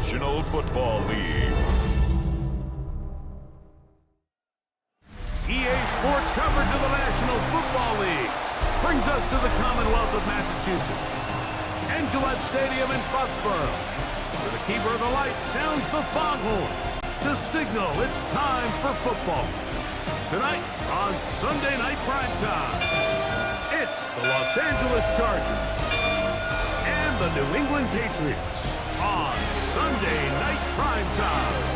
National Football League. EA Sports coverage of the National Football League brings us to the Commonwealth of Massachusetts and Gillette Stadium in Foxborough, where the keeper of the light sounds the foghorn to signal it's time for football. Tonight on Sunday Night Primetime, it's the Los Angeles Chargers and the New England Patriots on Sunday Night Primetime.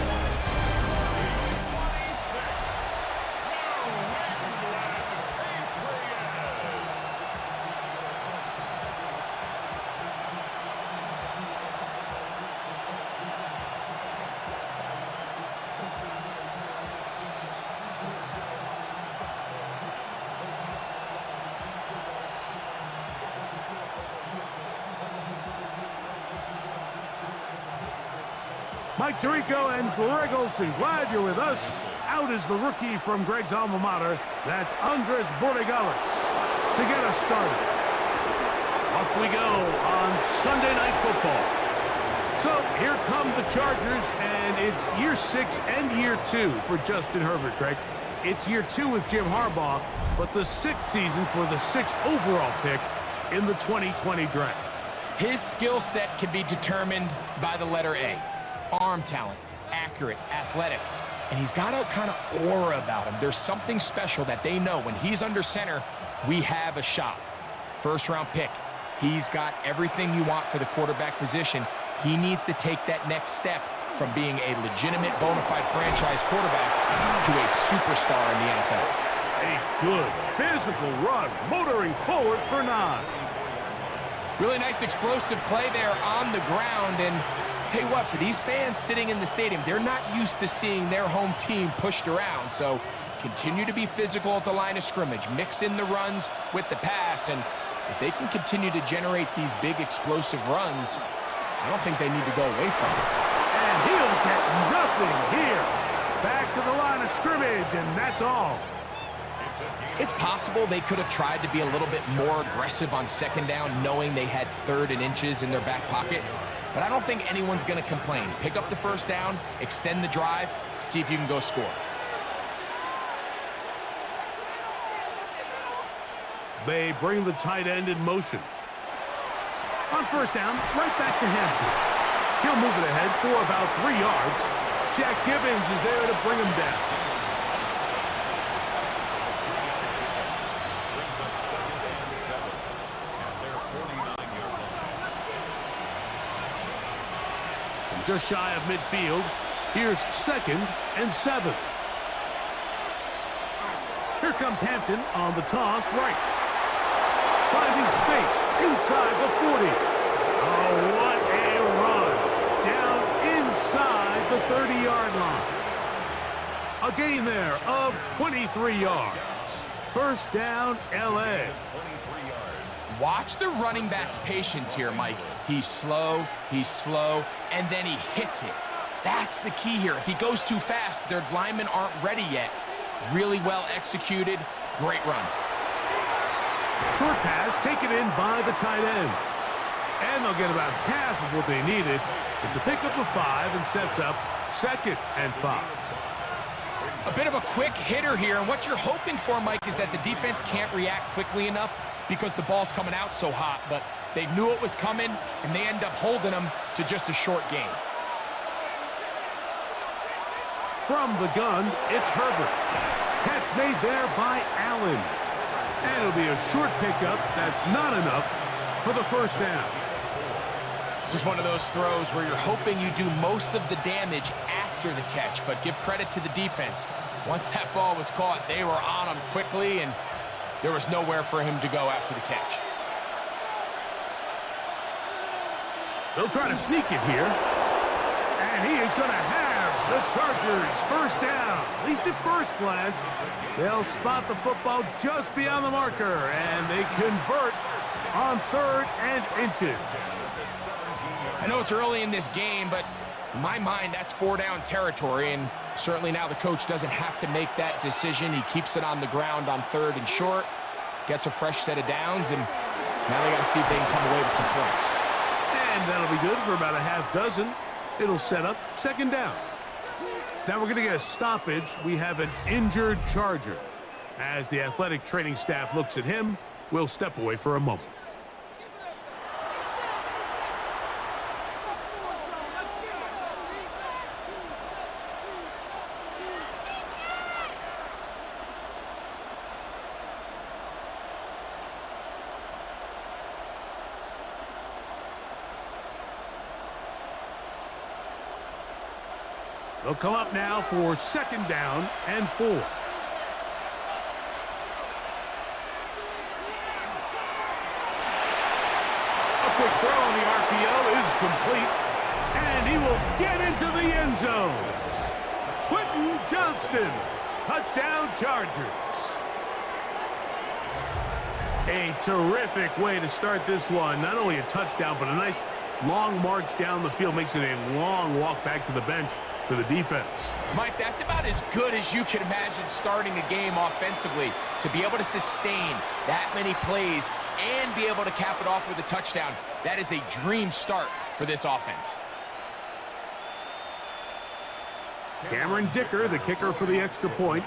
Mike Tirico and Greg Olsen, glad you're with us. Out is the rookie from Greg's alma mater. That's Andres Borregales to get us started. Off we go on Sunday Night Football. So here come the Chargers, and it's year 6 and year 2 for Justin Herbert, Greg. It's year 2 with Jim Harbaugh, but the 6th season for the 6th overall pick in the 2020 draft. His skill set can be determined by the letter A. Arm talent, accurate, athletic, and he's got a kind of aura about him. There's something special that they know when he's under center, we have a shot. First-round pick. He's got everything you want for the quarterback position. He needs to take that next step from being a legitimate, bona fide franchise quarterback to a superstar in the NFL. A good physical run, motoring forward for 9. Really nice explosive play there on the ground, and tell you what, for these fans sitting in the stadium, they're not used to seeing their home team pushed around. So continue to be physical at the line of scrimmage. Mix in the runs with the pass. And if they can continue to generate these big explosive runs, I don't think they need to go away from it. And he'll get nothing here. Back to the line of scrimmage, and that's all. It's possible they could have tried to be a little bit more aggressive on second down, knowing they had 3rd and inches in their back pocket. But I don't think anyone's going to complain. Pick up the first down, extend the drive, see if you can go score. They bring the tight end in motion. On first down, right back to Hampton. He'll move it ahead for about 3 yards. Jack Gibbons is there to bring him down. Just shy of midfield. Here's 2nd and 7. Here comes Hampton on the toss right. Finding space inside the 40. Oh, what a run. Down inside the 30-yard line. A gain there of 23 yards. First down, L.A. Watch the running back's patience here, Mike. He's slow, and then he hits it. That's the key here. If he goes too fast, their linemen aren't ready yet. Really well executed, great run. Short pass taken in by the tight end. And they'll get about half of what they needed. It's a pickup of 5 and sets up 2nd and 5. A bit of a quick hitter here, and what you're hoping for, Mike, is that the defense can't react quickly enough because the ball's coming out so hot, but they knew it was coming, and they end up holding them to just a short gain. From the gun, it's Herbert. Catch made there by Allen. And it'll be a short pickup that's not enough for the first down. This is one of those throws where you're hoping you do most of the damage after the catch, but give credit to the defense. Once that ball was caught, they were on him quickly, and there was nowhere for him to go after the catch. They'll try to sneak it here. And he is going to have the Chargers first down. At least at first glance, they'll spot the football just beyond the marker, and they convert on 3rd and inches. I know it's early in this game, but in my mind, that's 4-down territory, and certainly now the coach doesn't have to make that decision. He keeps it on the ground on 3rd and short, gets a fresh set of downs, and now they got to see if they can come away with some points. And that'll be good for about a half dozen. It'll set up second down. Now we're going to get a stoppage. We have an injured Charger. As the athletic training staff looks at him, we'll step away for a moment. They'll come up now for second down and 4. A quick throw on the RPO is complete, and he will get into the end zone. Quentin Johnston, touchdown Chargers. A terrific way to start this one. Not only a touchdown, but a nice long march down the field. Makes it a long walk back to the bench for the defense. Mike, that's about as good as you can imagine starting a game offensively. To be able to sustain that many plays and be able to cap it off with a touchdown, that is a dream start for this offense. Cameron Dicker, the kicker for the extra point.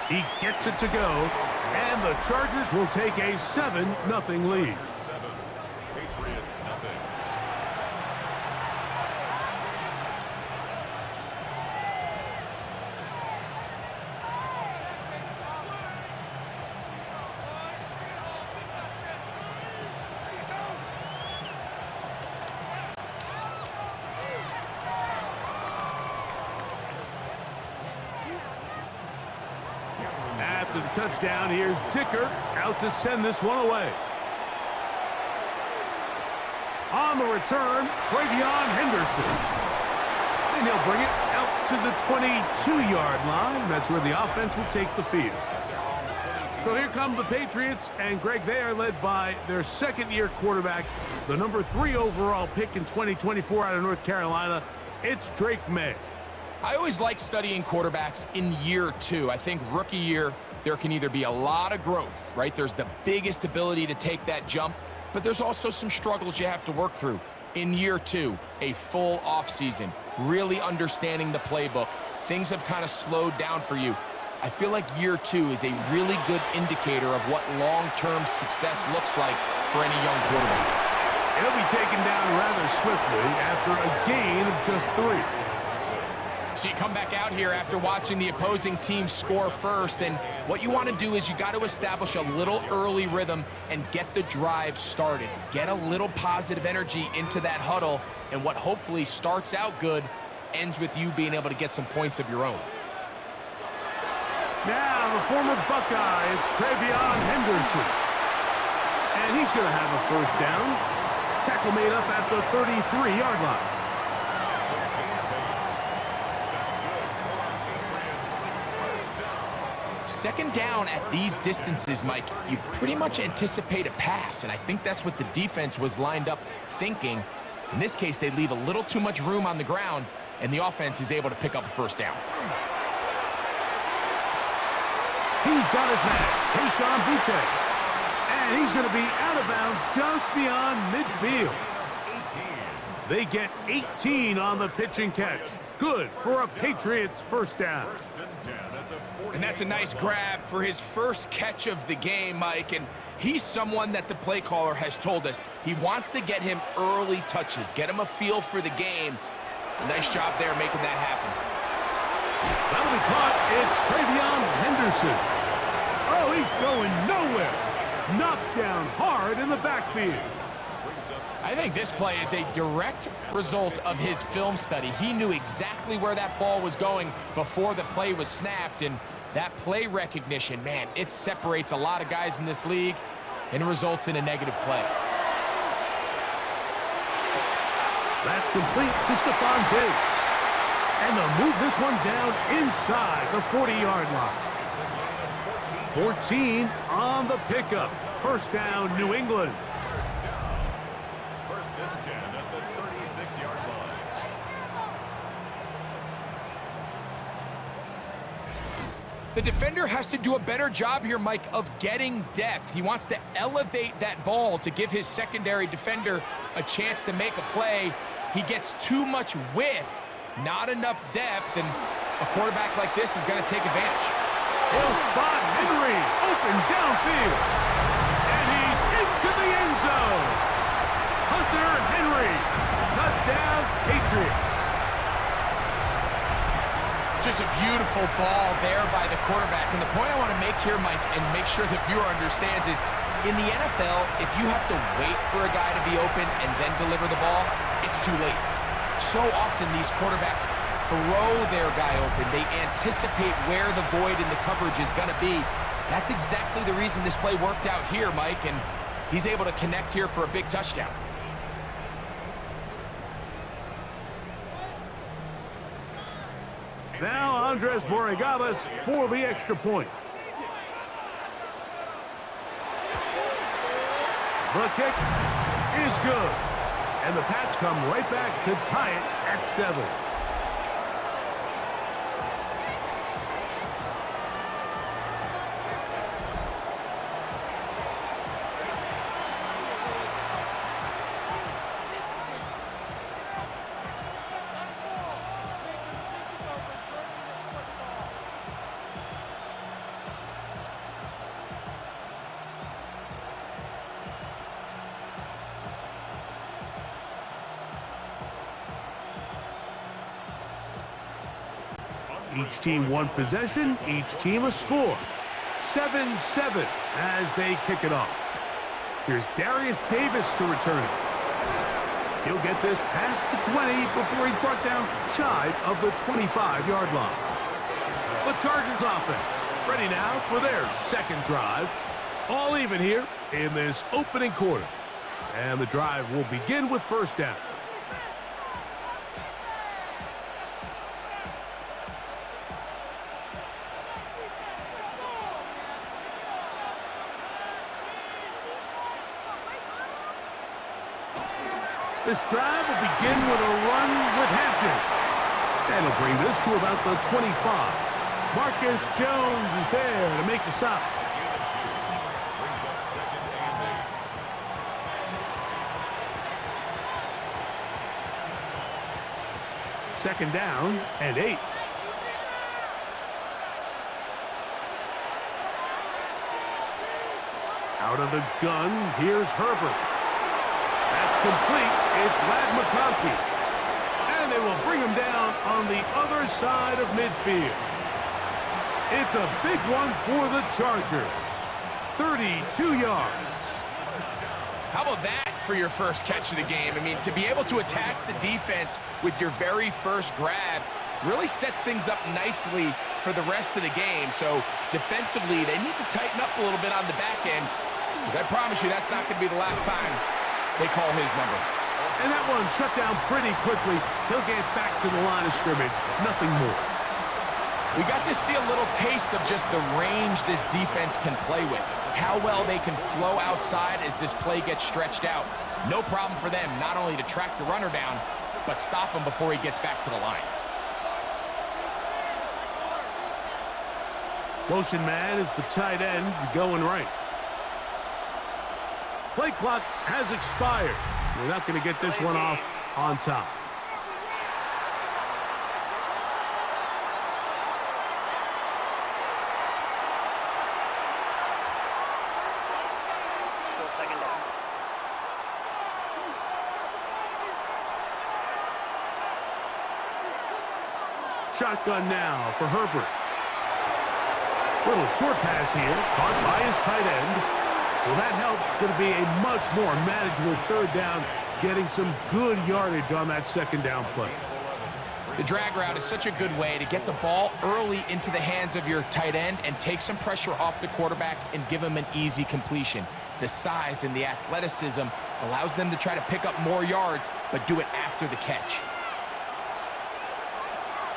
He gets it to go, and the Chargers will take a 7-0 lead. Patriots nothing. After the touchdown, here's Dicker out to send this one away. On the return, Travion Henderson. And he'll bring it out to the 22-yard line. That's where the offense will take the field. So here come the Patriots, and Greg, they are led by their second-year quarterback, the number 3 overall pick in 2024 out of North Carolina. It's Drake May. I always like studying quarterbacks in year 2. I think rookie year, there can either be a lot of growth, right? There's the biggest ability to take that jump, but there's also some struggles you have to work through. In year 2, a full offseason, really understanding the playbook. Things have kind of slowed down for you. I feel like year 2 is a really good indicator of what long-term success looks like for any young quarterback. He'll be taken down rather swiftly after a gain of just 3. So you come back out here after watching the opposing team score first, and what you want to do is you got to establish a little early rhythm and get the drive started. Get a little positive energy into that huddle, and what hopefully starts out good ends with you being able to get some points of your own. Now the former Buckeye, it's Travion Henderson. And he's going to have a first down. Tackle made up at the 33-yard line. Second down at these distances, Mike, you pretty much anticipate a pass, and I think that's what the defense was lined up thinking. In this case, they leave a little too much room on the ground, and the offense is able to pick up a first down. He's got his man, Kayshon Boutte. And he's going to be out of bounds just beyond midfield. They get 18 on the pitch and catch. Good for a Patriots first down. And that's a nice grab for his first catch of the game, Mike. And he's someone that the play caller has told us he wants to get him early touches, get him a feel for the game. Nice job there making that happen. That'll be caught. It's Travion Henderson. Oh, he's going nowhere. Knocked down hard in the backfield. I think this play is a direct result of his film study. He knew exactly where that ball was going before the play was snapped, and that play recognition, man, it separates a lot of guys in this league and results in a negative play. That's complete to Stephon Diggs. And they'll move this one down inside the 40-yard line. 14 on the pickup. First down, New England. First and 10 at the 36-yard line. The defender has to do a better job here, Mike, of getting depth. He wants to elevate that ball to give his secondary defender a chance to make a play. He gets too much width, not enough depth, and a quarterback like this is going to take advantage. He'll spot Henry, open downfield, and he's into the end zone. Hunter Henry, touchdown, Patriots. Just a beautiful ball there by the quarterback. And the point I want to make here, Mike, and make sure the viewer understands is, in the NFL, if you have to wait for a guy to be open and then deliver the ball, it's too late. So often these quarterbacks throw their guy open. They anticipate where the void in the coverage is going to be. That's exactly the reason this play worked out here, Mike, and he's able to connect here for a big touchdown. Now Andres Borregales for the extra point. The kick is good. And the Pats come right back to tie it at 7. Each team one possession, each team a score. 7-7 as they kick it off. Here's Darius Davis to return it. He'll get this past the 20 before he's brought down shy of the 25-yard line. The Chargers offense ready now for their second drive. All even here in this opening quarter. And the drive will begin with first down. This drive will begin with a run with Hampton. And he'll bring this to about the 25. Marcus Jones is there to make the stop. Brings up 2nd and 8. Second down and 8. Out of the gun, here's Herbert. That's complete. It's Ladd McConkey. And they will bring him down on the other side of midfield. It's a big one for the Chargers. 32 yards. How about that for your first catch of the game? I mean, to be able to attack the defense with your very first grab really sets things up nicely for the rest of the game. So defensively, they need to tighten up a little bit on the back end, because I promise you that's not going to be the last time they call his number. And that one shut down pretty quickly. He'll get back to the line of scrimmage. Nothing more. We got to see a little taste of just the range this defense can play with. How well they can flow outside as this play gets stretched out. No problem for them not only to track the runner down, but stop him before he gets back to the line. Motion man is the tight end going right. Play clock has expired. We're not going to get this one off on top. Second down. Shotgun now for Herbert. Little short pass here, caught by his tight end. Well, that helps. It's going to be a much more manageable third down, getting some good yardage on that second down play. The drag route is such a good way to get the ball early into the hands of your tight end and take some pressure off the quarterback and give him an easy completion. The size and the athleticism allows them to try to pick up more yards, but do it after the catch.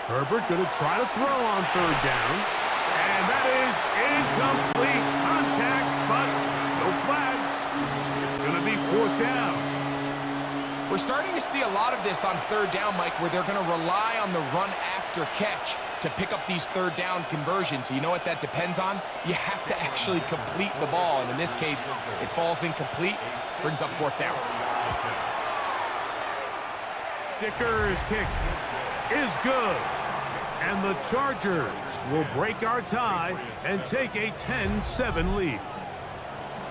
Herbert going to try to throw on third down. And that is incomplete. Contact, but no flags. It's going to be fourth down. We're starting to see a lot of this on third down, Mike, where they're going to rely on the run after after catch to pick up these third down conversions. You know what that depends on? You have to actually complete the ball, and in this case, it falls incomplete, brings up fourth down. Dicker's kick is good. And the Chargers will break our tie and take a 10-7 lead.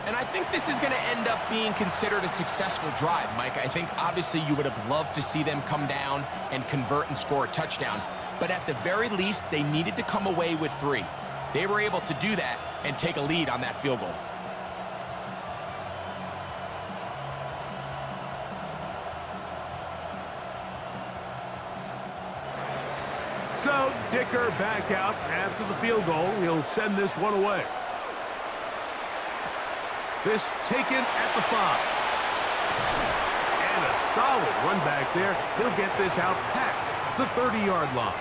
And I think this is going to end up being considered a successful drive, Mike. I think obviously you would have loved to see them come down and convert and score a touchdown. But at the very least, they needed to come away with 3. They were able to do that and take a lead on that field goal. So Dicker back out after the field goal. He'll send this one away. This taken at the 5. And a solid run back there. He'll get this out past the 30-yard line.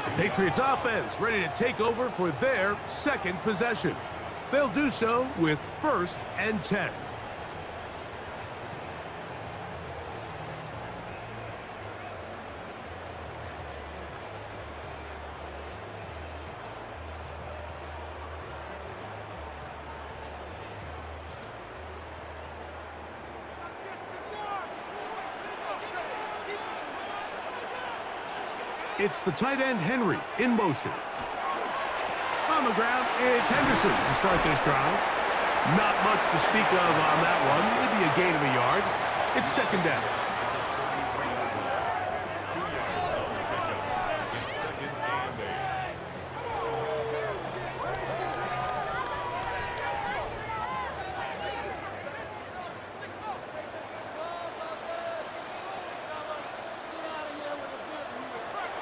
The Patriots offense ready to take over for their second possession. They'll do so with 1st and 10. It's the tight end, Henry, in motion. On the ground, it's Henderson to start this drive. Not much to speak of on that one. Maybe a gain of a yard. It's 2nd down. 2 yards on the pickup. It's 2nd and 8.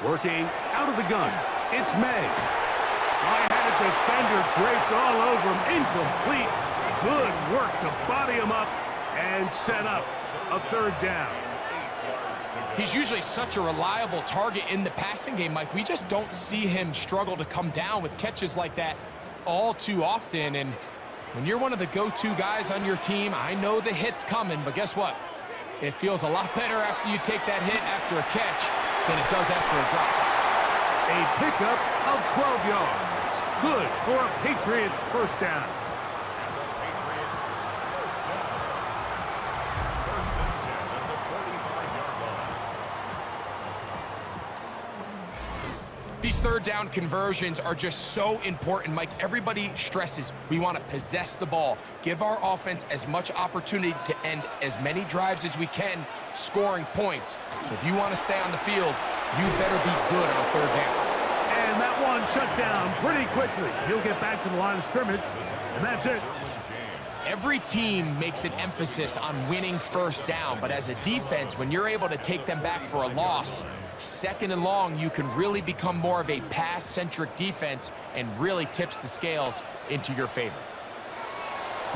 Working out of the gun, it's May. I had a defender draped all over him, incomplete. Good work to body him up and set up a 3rd down. He's usually such a reliable target in the passing game, Mike. We just don't see him struggle to come down with catches like that all too often. And when you're one of the go-to guys on your team, I know the hit's coming, but guess what? It feels a lot better after you take that hit after a catch than it does after a drop. A pickup of 12 yards. Good for a Patriots 1st down. Patriots first down. 1st and 10 at the 45-yard line. These 3rd down conversions are just so important, Mike. Everybody stresses we want to possess the ball, give our offense as much opportunity to end as many drives as we can, scoring points. So if you want to stay on the field, you better be good on 3rd down. And that one shut down pretty quickly. He'll get back to the line of scrimmage, and that's it. Every team makes an emphasis on winning 1st down, but as a defense, when you're able to take them back for a loss, 2nd and long, you can really become more of a pass-centric defense and really tips the scales into your favor.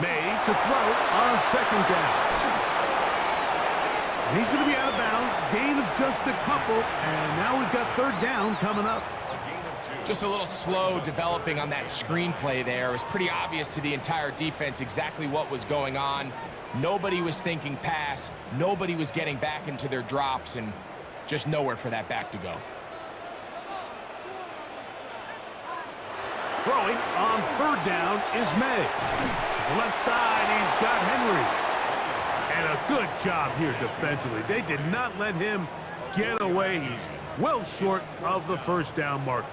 May to throw on 2nd down. And he's going to be out of bounds. Gain of just a couple, and now we've got 3rd down coming up. Just a little slow developing on that screenplay there. It was pretty obvious to the entire defense exactly what was going on. Nobody was thinking pass. Nobody was getting back into their drops, and just nowhere for that back to go. Throwing on 3rd down is May. To the left side, he's got Henry. And a good job here defensively. They did not let him get away. He's well short of the 1st down marker.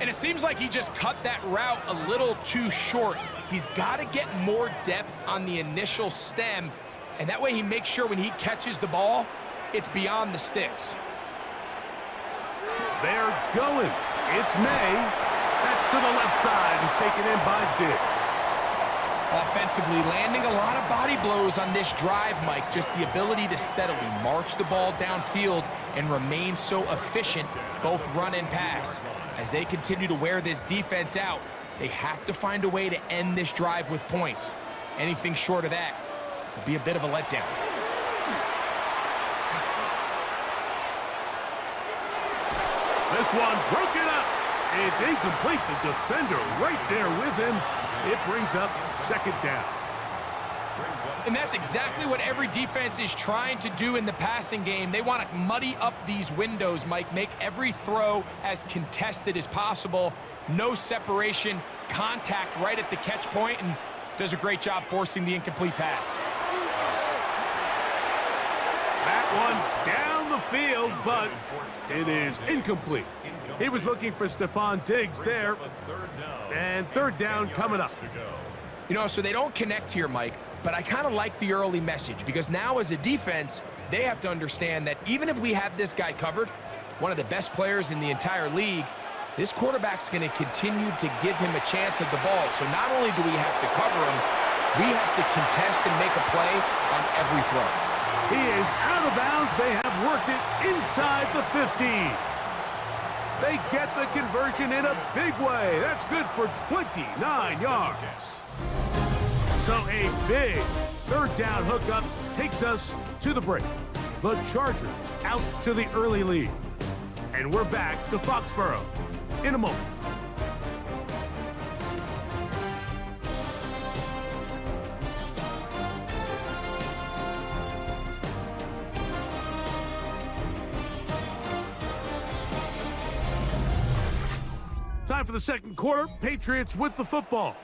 And it seems like he just cut that route a little too short. He's got to get more depth on the initial stem, and that way he makes sure when he catches the ball, it's beyond the sticks. They're going. It's May. That's to the left side and taken in by Diggs. Offensively, landing a lot of body blows on this drive, Mike. Just the ability to steadily march the ball downfield and remain so efficient, both run and pass. As they continue to wear this defense out, they have to find a way to end this drive with points. Anything short of that will be a bit of a letdown. This one broken up. It's incomplete. The defender right there with him. It brings up 2nd down. And that's exactly what every defense is trying to do in the passing game. They want to muddy up these windows, Mike, make every throw as contested as possible. No separation, contact right at the catch point, and does a great job forcing the incomplete pass. That one's down the field, but it is incomplete. He was looking for Stephon Diggs there, and third down coming up. You know, so they don't connect here, Mike, but I kind of like the early message because now as a defense, they have to understand that even if we have this guy covered, one of the best players in the entire league, this quarterback's going to continue to give him a chance at the ball. So not only do we have to cover him, we have to contest and make a play on every throw. He is out of bounds. They have worked it inside the 15. They get the conversion in a big way. That's good for 29 yards. So a big third down hookup takes us to the break. The Chargers out to the early lead. And we're back to Foxborough in a moment. Time for the second quarter. Patriots with the football.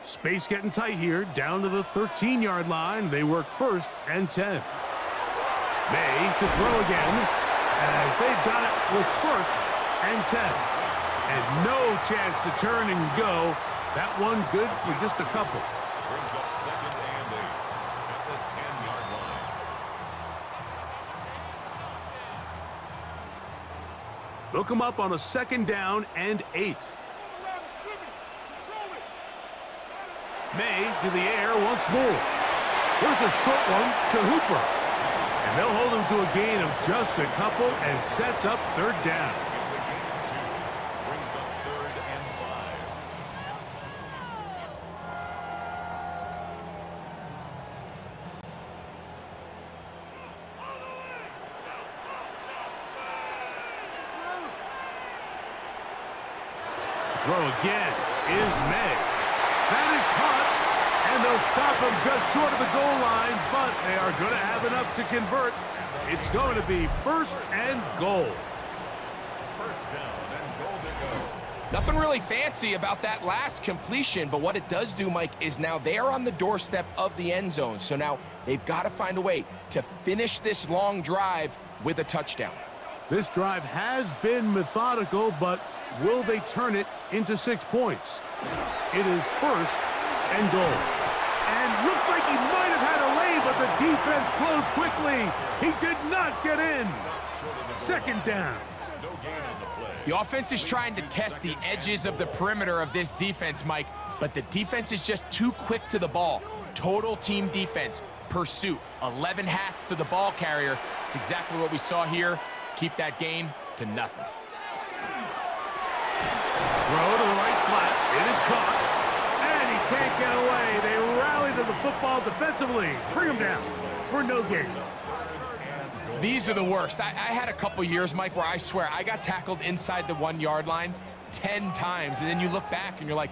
Space getting tight here, down to the 13-yard line. They work first and 10. May to throw again, as they've got it with first and 10. And no chance to turn and go. That one good for just a couple. Brings up second and 8 at the 10-yard line. They'll come up on a second down and 8. May to the air once more. Here's a short one to Hooper. And they'll hold him to a gain of just a couple and sets up third down. It's a gain of 2. Brings up third and 5. Throw again is May. That is caught, and they'll stop him just short of the goal line, but they are going to have enough to convert. It's going to be first and goal. First down and goal to go. Nothing really fancy about that last completion, but what it does do, Mike, is now they are on the doorstep of the end zone. So now they've got to find a way to finish this long drive with a touchdown. This drive has been methodical, but will they turn it into 6 points? It is first and goal. And looked like he might have had a lane, but the defense closed quickly. He did not get in. Second down. No gain on the play. The offense is trying to test the edges of the perimeter of this defense, Mike, but the defense is just too quick to the ball. Total team defense, pursuit, 11 hats to the ball carrier. It's exactly what we saw here. Keep that gain to nothing. Throw to the right flat. It is caught. And he can't get away. They rally to the football defensively. Bring him down for no gain. These are the worst. I had a couple years, Mike, where I swear I got tackled inside the 1 yard line 10 times. And then you look back and you're like,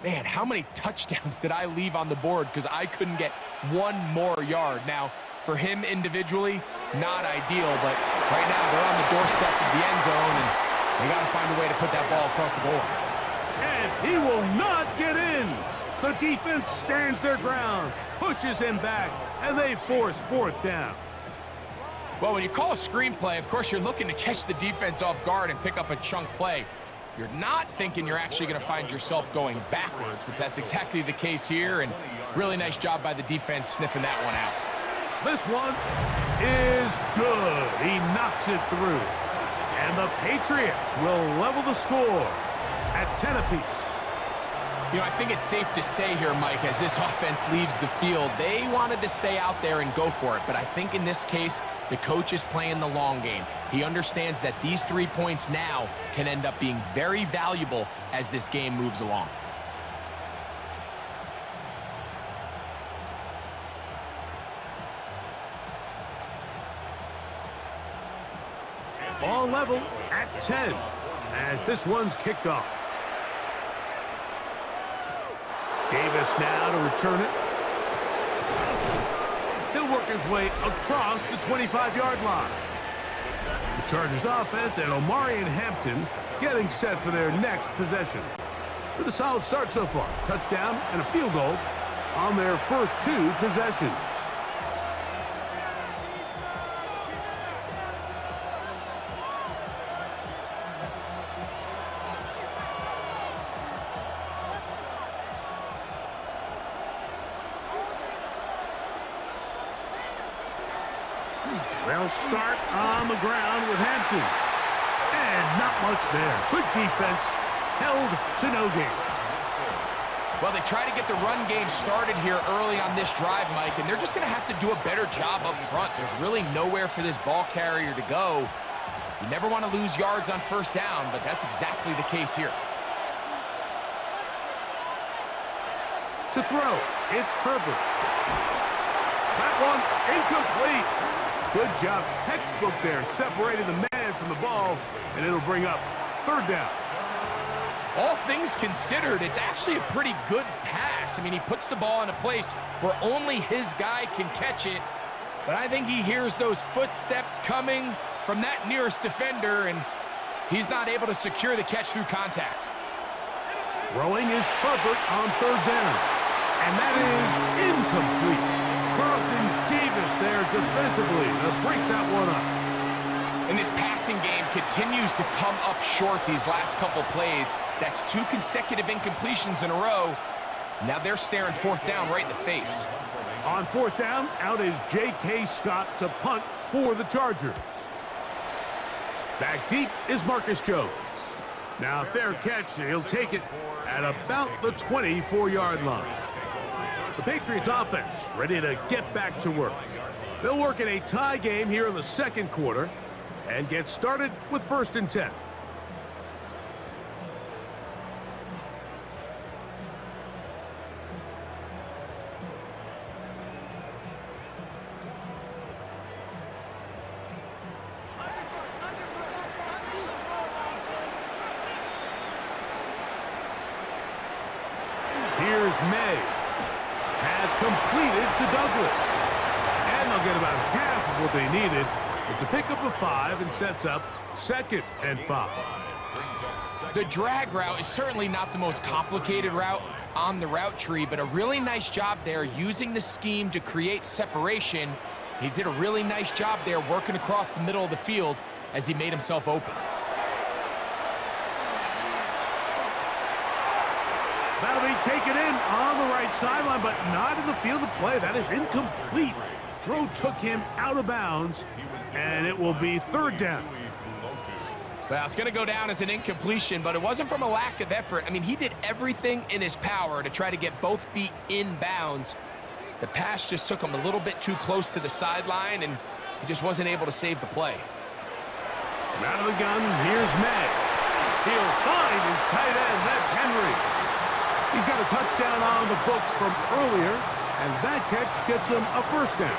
man, how many touchdowns did I leave on the board because I couldn't get one more yard? Now, for him individually, not ideal, but right now they're on the doorstep of the end zone, and they got to find a way to put that ball across the goal. And he will not get in. The defense stands their ground, pushes him back, and they force fourth down. Well, when you call a screenplay, of course, you're looking to catch the defense off guard and pick up a chunk play. You're not thinking you're actually going to find yourself going backwards, but that's exactly the case here, and really nice job by the defense sniffing that one out. This one is good. He knocks it through. And the Patriots will level the score at 10 apiece. You know, I think it's safe to say here, Mike, as this offense leaves the field, they wanted to stay out there and go for it. But I think in this case, the coach is playing the long game. He understands that these 3 points now can end up being very valuable as this game moves along. Ball level at 10 as this one's kicked off. Davis now to return it. He'll work his way across the 25-yard line. The Chargers offense and Omarion Hampton getting set for their next possession. With a solid start so far, touchdown and a field goal on their first two possessions. They'll start on the ground with Hampton. And not much there. Quick defense, held to no gain. Well, they try to get the run game started here early on this drive, Mike, and they're just going to have to do a better job up front. There's really nowhere for this ball carrier to go. You never want to lose yards on first down, but that's exactly the case here. To throw, it's Herbert. That one incomplete. Good job, textbook there, separating the man from the ball, and it'll bring up third down. All things considered, it's actually a pretty good pass. I mean, he puts the ball in a place where only his guy can catch it, but I think he hears those footsteps coming from that nearest defender, and he's not able to secure the catch through contact. Throwing is Herbert on third down, and that is incomplete. Carlton Davis there defensively to break that one up. And this passing game continues to come up short these last couple plays. That's two consecutive incompletions in a row. Now they're staring fourth down right in the face. On fourth down, out is J.K. Scott to punt for the Chargers. Back deep is Marcus Jones. Now fair catch, and he'll take it at about the 24-yard line. The Patriots offense ready to get back to work. They'll work in a tie game here in the second quarter and get started with 1st and 10. Here's May. Has completed to Douglas. And they'll get about half of what they needed. It's a pickup of 5 and sets up 2nd and 5. The drag route is certainly not the most complicated route on the route tree, but a really nice job there using the scheme to create separation. He did a really nice job there working across the middle of the field as he made himself open. That'll be taken in on the right sideline, but not in the field of play. That is incomplete. Throw took him out of bounds, and it will be third down. Well, it's going to go down as an incompletion, but it wasn't from a lack of effort. I mean, he did everything in his power to try to get both feet in bounds. The pass just took him a little bit too close to the sideline, and he just wasn't able to save the play. Out of the gun, here's May. He'll find his tight end. That's Henry. He's got a touchdown on the books from earlier, and that catch gets him a first down.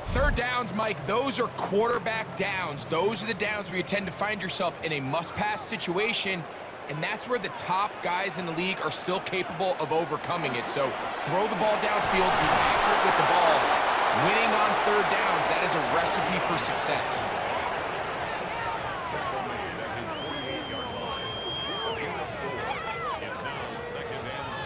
Third downs, Mike, those are quarterback downs. Those are the downs where you tend to find yourself in a must-pass situation, and that's where the top guys in the league are still capable of overcoming it. So throw the ball downfield, be accurate with the ball. Winning on third downs, that is a recipe for success. It's now 2nd and 6.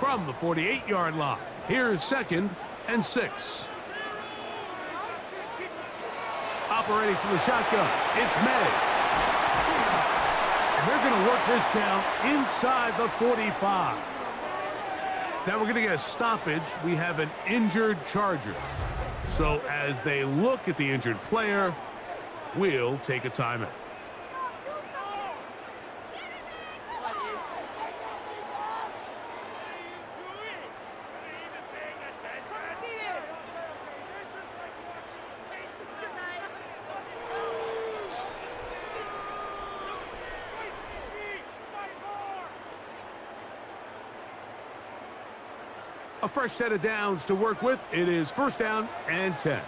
From the 48-yard line, here's 2nd and 6. Operating from the shotgun, it's May. And they're going to work this down inside the 45. Now we're going to get a stoppage. We have an injured Charger. So as they look at the injured player, we'll take a timeout. A fresh set of downs to work with. It is first down and 10.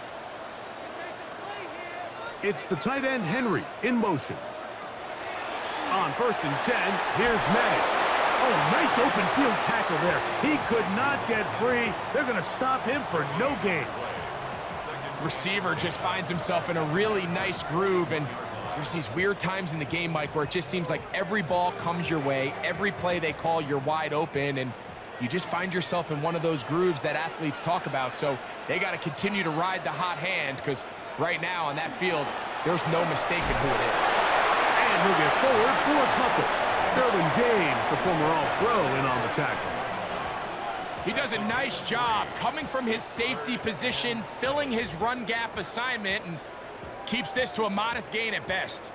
It's the tight end, Henry, in motion. On first and 10, here's May. Oh, nice open field tackle there. He could not get free. They're going to stop him for no gain. Receiver just finds himself in a really nice groove, and there's these weird times in the game, Mike, where it just seems like every ball comes your way, every play they call, you're wide open, and you just find yourself in one of those grooves that athletes talk about. So they got to continue to ride the hot hand, because right now on that field, there's no mistaking who it is. And he'll get forward for a couple. Derwin James, the former All-Pro, in on the tackle. He does a nice job coming from his safety position, filling his run gap assignment, and keeps this to a modest gain at best.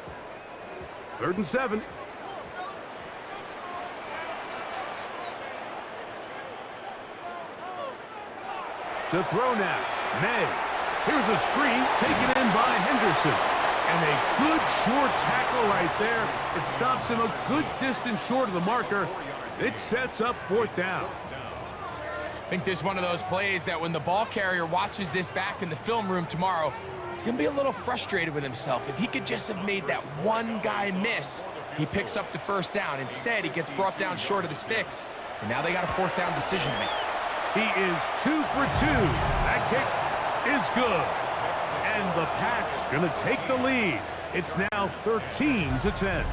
3rd and 7. To throw now, May. Here's a screen taken in by Henderson. And a good short tackle right there. It stops him a good distance short of the marker. It sets up 4th down. I think this is one of those plays that when the ball carrier watches this back in the film room tomorrow, he's going to be a little frustrated with himself. If he could just have made that one guy miss, he picks up the first down. Instead, he gets brought down short of the sticks. And now they got a 4th down decision to make. He is 2 for 2. That kick is good. And the Pats going to take the lead. It's now 13-10.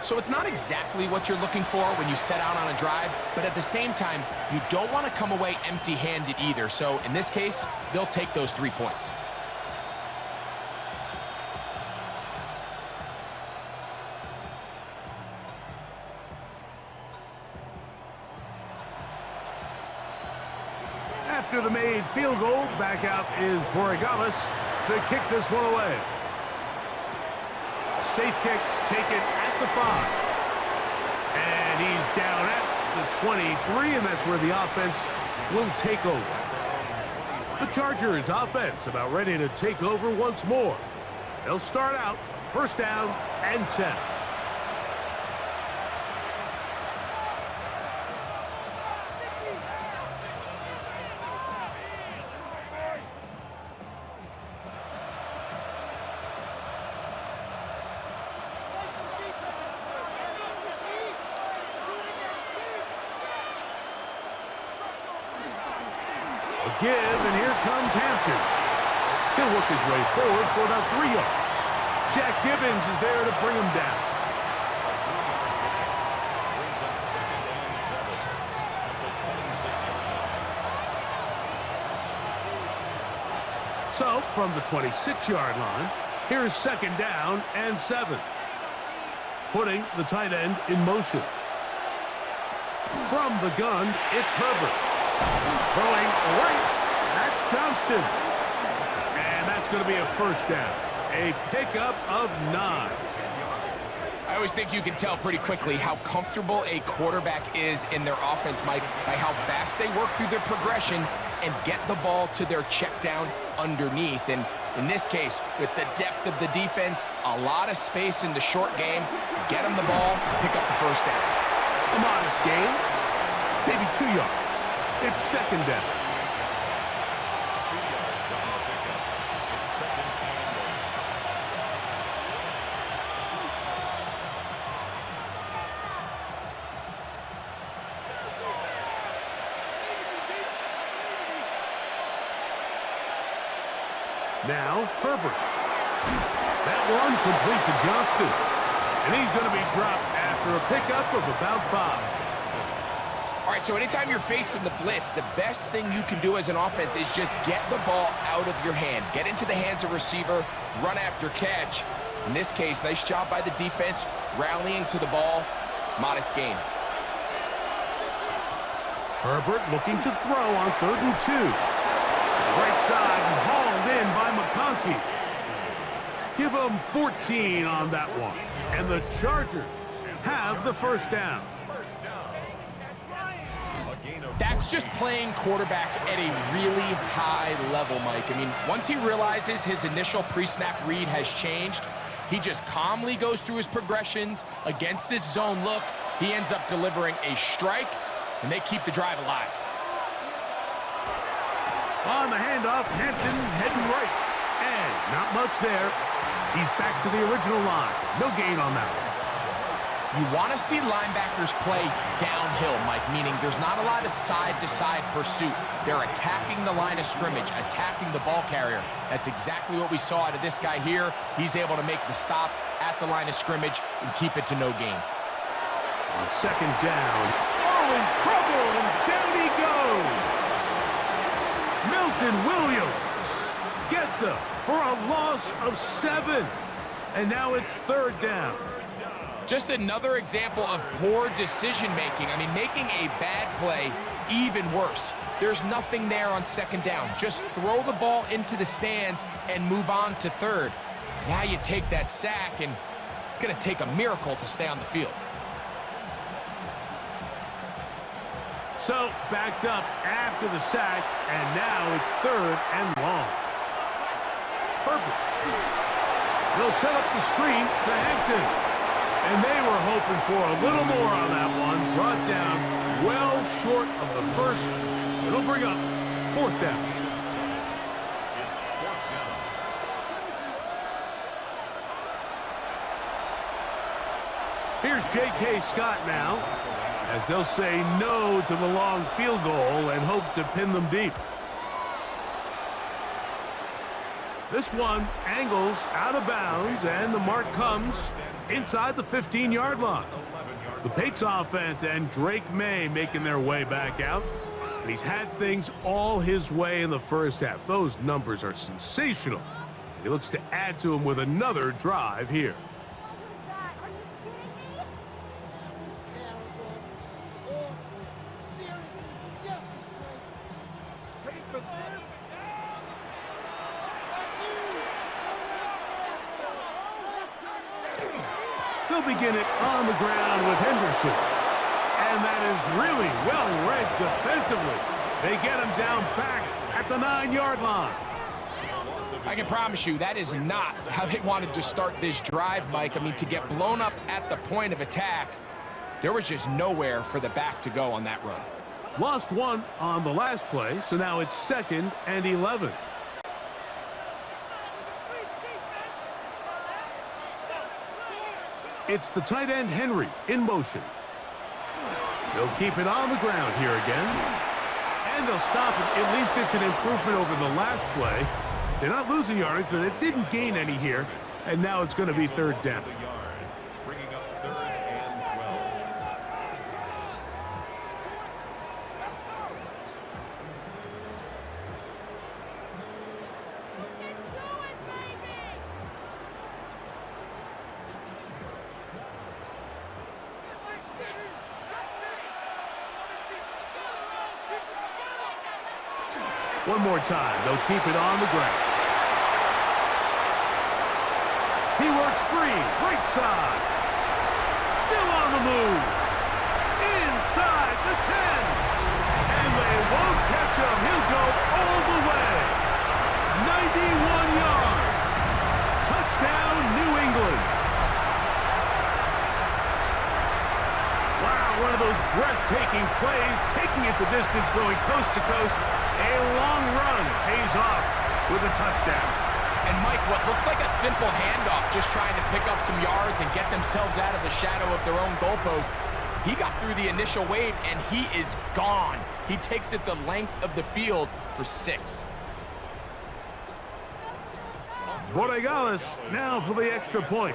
So it's not exactly what you're looking for when you set out on a drive, but at the same time, you don't want to come away empty-handed either. So in this case, they'll take those 3 points. After the made field goal, back out is Borregales to kick this one away. A safe kick taken at the 5. And he's down at the 23, and that's where the offense will take over. The Chargers offense about ready to take over once more. They'll start out 1st down and 10. Give, and here comes Hampton. He'll work his way forward for about 3 yards. Jack Gibbons is there to bring him down. Brings up 2nd and 7 at the 26-yard line. So, from the 26-yard line, here's 2nd down and 7. Putting the tight end in motion. From the gun, it's Herbert. Throwing right, that's Johnston. And that's going to be a 1st down. A pickup of 9. I always think you can tell pretty quickly how comfortable a quarterback is in their offense, Mike, by how fast they work through their progression and get the ball to their check down underneath. And in this case, with the depth of the defense, a lot of space in the short game, get them the ball, pick up the 1st down. A modest gain, maybe 2 yards. It's 2nd down. 2 yards on the pickup. It's 2nd and 8. Now, Herbert. That one complete to Johnston. And he's going to be dropped after a pickup of about 5. All right, so anytime you're facing the blitz, the best thing you can do as an offense is just get the ball out of your hand. Get into the hands of receiver, run after catch. In this case, nice job by the defense, rallying to the ball, modest gain. Herbert looking to throw on 3rd and 2. Right side and hauled in by McConkey. Give them 14 on that one. And the Chargers have the 1st down. That's just playing quarterback at a really high level, Mike. I mean, once he realizes his initial pre-snap read has changed, he just calmly goes through his progressions against this zone look. He ends up delivering a strike, and they keep the drive alive. On the handoff, Hampton heading right. And not much there. He's back to the original line. No gain on that one. You want to see linebackers play downhill, Mike, meaning there's not a lot of side-to-side pursuit. They're attacking the line of scrimmage, attacking the ball carrier. That's exactly what we saw out of this guy here. He's able to make the stop at the line of scrimmage and keep it to no gain. On second down. Oh, in trouble, and down he goes. Milton Williams gets up for a loss of 7. And now it's third down. Just another example of poor decision-making. I mean, making a bad play even worse. There's nothing there on second down. Just throw the ball into the stands and move on to third. Now you take that sack, and it's going to take a miracle to stay on the field. So, backed up after the sack, and now it's third and long. Perfect. They'll set up the screen to Hampton. And they were hoping for a little more on that one. Brought down well short of the first. It'll bring up fourth down. It's fourth down. Here's J.K. Scott now, as they'll say no to the long field goal and hope to pin them deep. This one angles out of bounds, and the mark comes inside the 15-yard line. The Patriots offense and Drake May making their way back out. And he's had things all his way in the first half. Those numbers are sensational. And he looks to add to them with another drive here. They'll begin it on the ground with Henderson. And that is really well read defensively. They get him down back at the 9-yard line. I can promise you that is not how they wanted to start this drive, Mike. I mean, to get blown up at the point of attack, there was just nowhere for the back to go on that run. Lost one on the last play, so now it's 2nd and 11. It's the tight end, Henry, in motion. They'll keep it on the ground here again. And they'll stop it. At least it's an improvement over the last play. They're not losing yardage, but it didn't gain any here. And now it's going to be third down. Bringing up third and 12. One more time. They'll keep it on the ground. He works free. Right side. Still on the move. Inside the 10. And they won't catch him. He'll go all the way. 91 yards. Touchdown, New England. Wow, one of those breathtaking plays. Taking it the distance, going coast to coast. A long run pays off with a touchdown. And Mike, what looks like a simple handoff, just trying to pick up some yards and get themselves out of the shadow of their own goalpost. He got through the initial wave, and he is gone. He takes it the length of the field for 6. Borregales now for the extra point.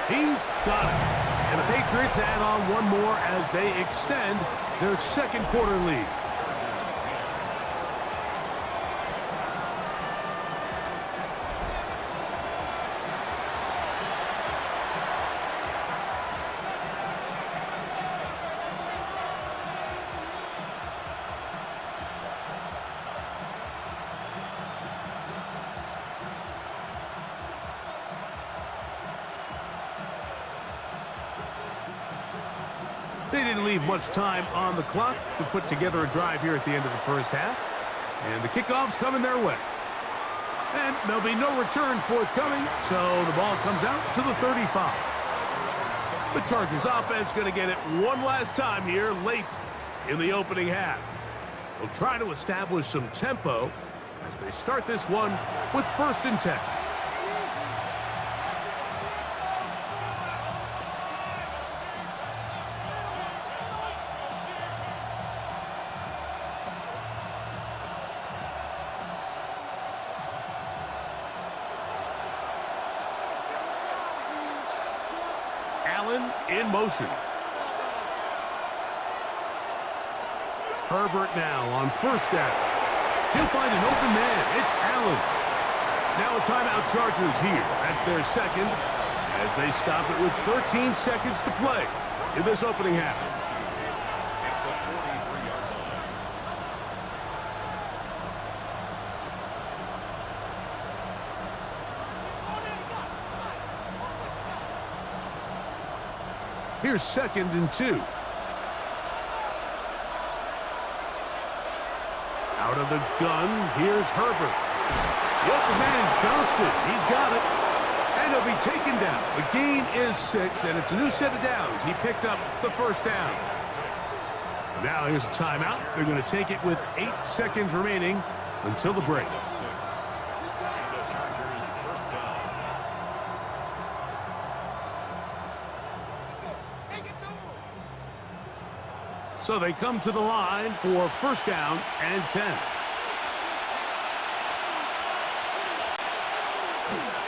He's got it. And the Patriots add on one more as they extend their second quarter lead. They didn't leave much time on the clock to put together a drive here at the end of the first half. And the kickoff's coming their way. And there'll be no return forthcoming, so the ball comes out to the 35. The Chargers offense going to get it one last time here late in the opening half. They'll try to establish some tempo as they start this one with 1st and 10. Allen in motion. Herbert now on 1st down. He'll find an open man. It's Allen. Now a timeout Chargers here. That's their 2nd as they stop it with 13 seconds to play in this opening half. At the 43-yard line. Here's 2nd and 2. Out of the gun, here's Herbert. The open man is Johnston. He's got it. And he'll be taken down. The gain is 6, and it's a new set of downs. He picked up the 1st down. Now here's a timeout. They're going to take it with 8 seconds remaining until the break. The Chargers' 1st down. So they come to the line for 1st down and 10.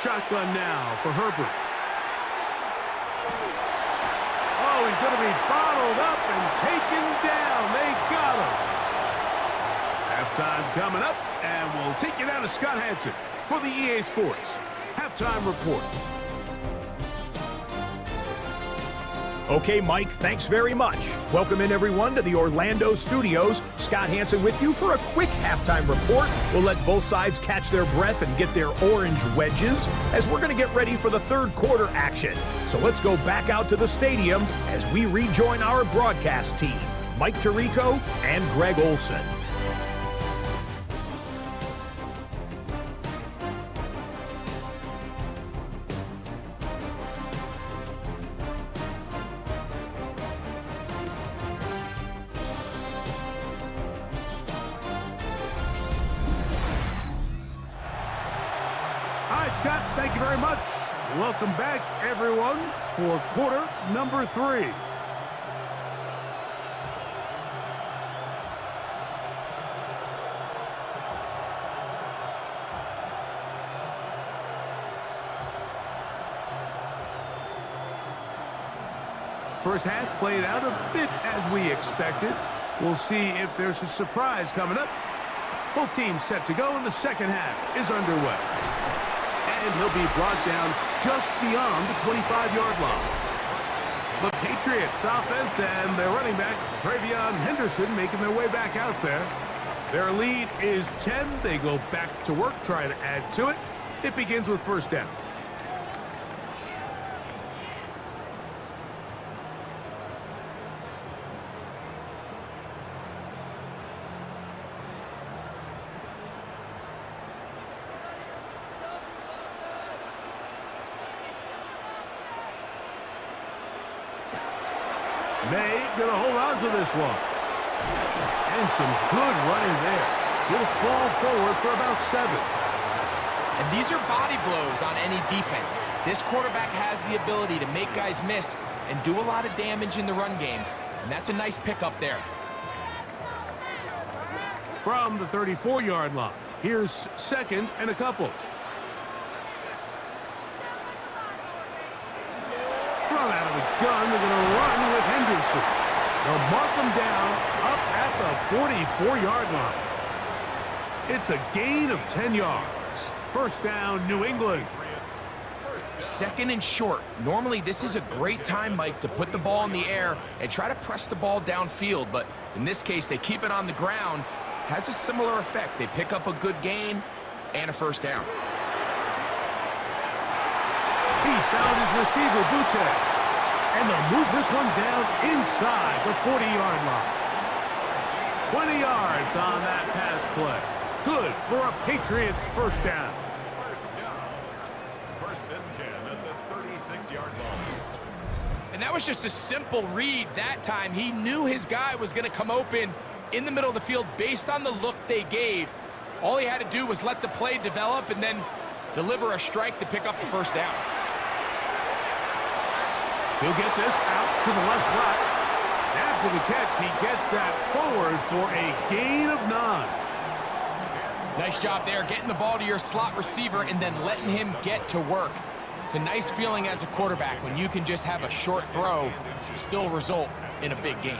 Shotgun now for Herbert. Oh, he's going to be bottled up and taken down. They got him. Halftime coming up, and we'll take you down to Scott Hansen for the EA Sports Halftime Report. Okay, Mike, thanks very much. Welcome in, everyone, to the Orlando studios. Scott Hansen with you for a quick halftime report. We'll let both sides catch their breath and get their orange wedges as we're going to get ready for the 3rd quarter action. So let's go back out to the stadium as we rejoin our broadcast team, Mike Tirico and Greg Olson. Scott, thank you very much. Welcome back, everyone, for quarter number 3. First half played out a bit as we expected. We'll see if there's a surprise coming up. Both teams set to go, and the 2nd half is underway. And he'll be brought down just beyond the 25-yard line. The Patriots offense and their running back, Travion Henderson, making their way back out there. Their lead is 10. They go back to work, trying to add to it. It begins with 1st down. May going to hold on to this one. And some good running there. He'll fall forward for about 7. And these are body blows on any defense. This quarterback has the ability to make guys miss and do a lot of damage in the run game. And that's a nice pickup there. From the 34-yard line, here's 2nd and a couple. From out of the gun, they're going to run with Henderson. They'll mark him down up at the 44-yard line. It's a gain of 10 yards. 1st down, New England. 2nd and short. Normally, this is a great time, Mike, to put the ball in the air and try to press the ball downfield. But in this case, they keep it on the ground. Has a similar effect. They pick up a good gain and a 1st down. He's found his receiver, Butte. And they'll move this one down inside the 40-yard line. 20 yards on that pass play. Good for a Patriots 1st down. 1st and 10 at the 36-yard line. And that was just a simple read that time. He knew his guy was going to come open in the middle of the field based on the look they gave. All he had to do was let the play develop and then deliver a strike to pick up the first down. He'll get this out to the left slot. After the catch, he gets that forward for a gain of 9. Nice job there, getting the ball to your slot receiver and then letting him get to work. It's a nice feeling as a quarterback when you can just have a short throw still result in a big game.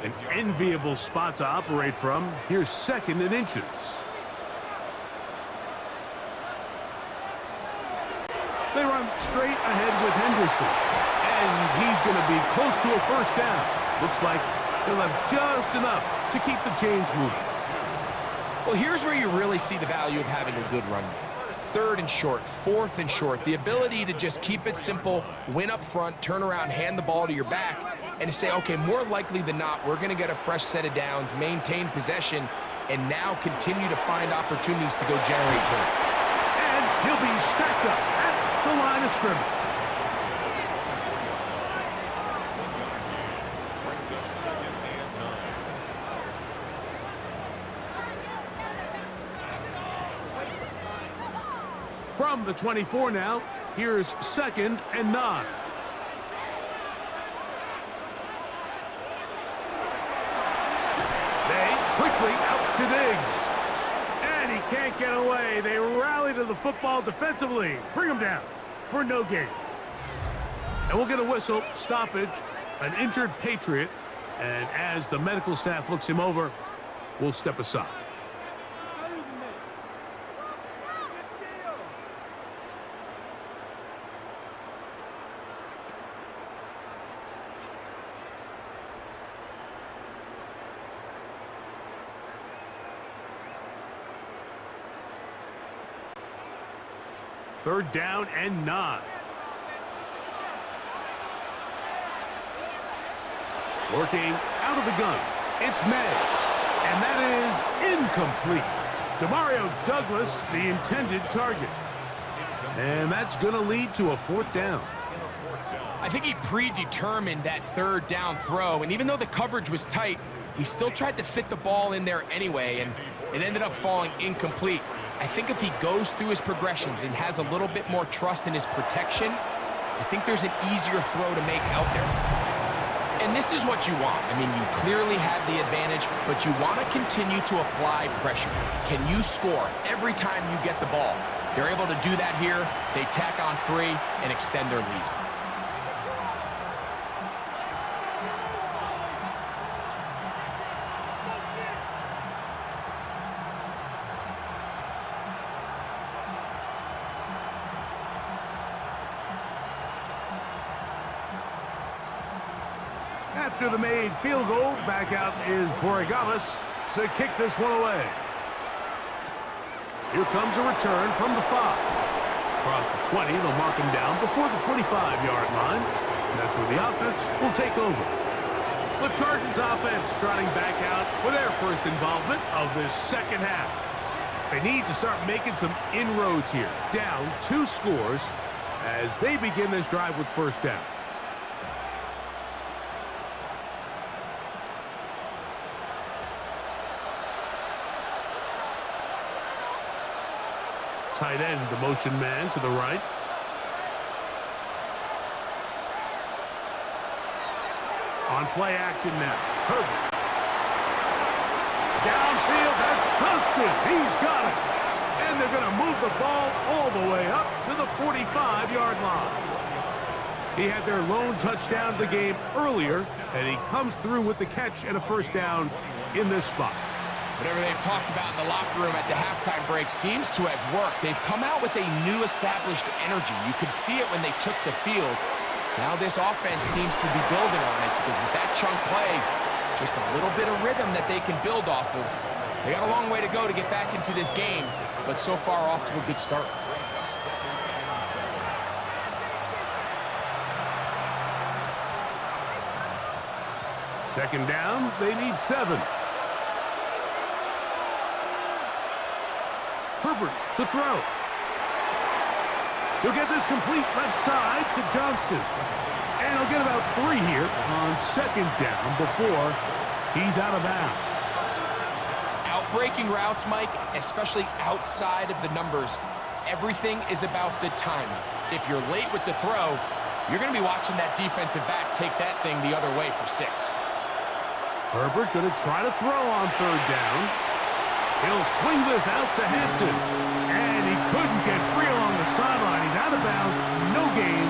An enviable spot to operate from. Here's 2nd and inches. They run straight ahead with Henderson. And he's going to be close to a first down. Looks like he'll have just enough to keep the chains moving. Well, here's where you really see the value of having a good run game. 3rd and short, 4th and short. The ability to just keep it simple, win up front, turn around, hand the ball to your back, and to say, okay, more likely than not, we're going to get a fresh set of downs, maintain possession, and now continue to find opportunities to go generate points. And he'll be stacked up at the line of scrimmage. From the 24 now, here's 2nd and 9. They quickly out to Diggs. And he can't get away. They rally to the football defensively. Bring him down for no gain. And we'll get a whistle, stoppage, an injured Patriot. And as the medical staff looks him over, we'll step aside. Third down and 9. Working out of the gun. It's May. And that is incomplete. Demario Douglas, the intended target. And that's going to lead to a 4th down. I think he predetermined that 3rd down throw, and even though the coverage was tight, he still tried to fit the ball in there anyway, and it ended up falling incomplete. I think if he goes through his progressions and has a little bit more trust in his protection, I think there's an easier throw to make out there. And this is what you want. I mean, you clearly have the advantage, but you want to continue to apply pressure. Can you score every time you get the ball? They're able to do that here. They tack on 3 and extend their lead. After the made field goal, back out is Borregales to kick this one away. Here comes a return from the 5. Across the 20, they'll mark him down before the 25-yard line. And that's where the offense will take over. The Chargers offense trotting back out for their first involvement of this second half. They need to start making some inroads here. Down 2 scores as they begin this drive with first down. Tight end, the motion man to the right. On play action now. Herbert. Downfield, that's Johnston. He's got it. And they're going to move the ball all the way up to the 45-yard line. He had their lone touchdown of the game earlier, and he comes through with the catch and a first down in this spot. Whatever they've talked about in the locker room at the halftime break seems to have worked. They've come out with a new established energy. You could see it when they took the field. Now this offense seems to be building on it because with that chunk play, just a little bit of rhythm that they can build off of. They got a long way to go to get back into this game, but so far off to a good start. Second down, they need 7. Herbert to throw. He'll get this complete left side to Johnston. And he'll get about 3 here on second down before he's out of bounds. Outbreaking routes, Mike, especially outside of the numbers, everything is about the timing. If you're late with the throw, you're going to be watching that defensive back take that thing the other way for 6. Herbert going to try to throw on third down. He'll swing this out to Hampton. And he couldn't get free along the sideline. He's out of bounds, no gain,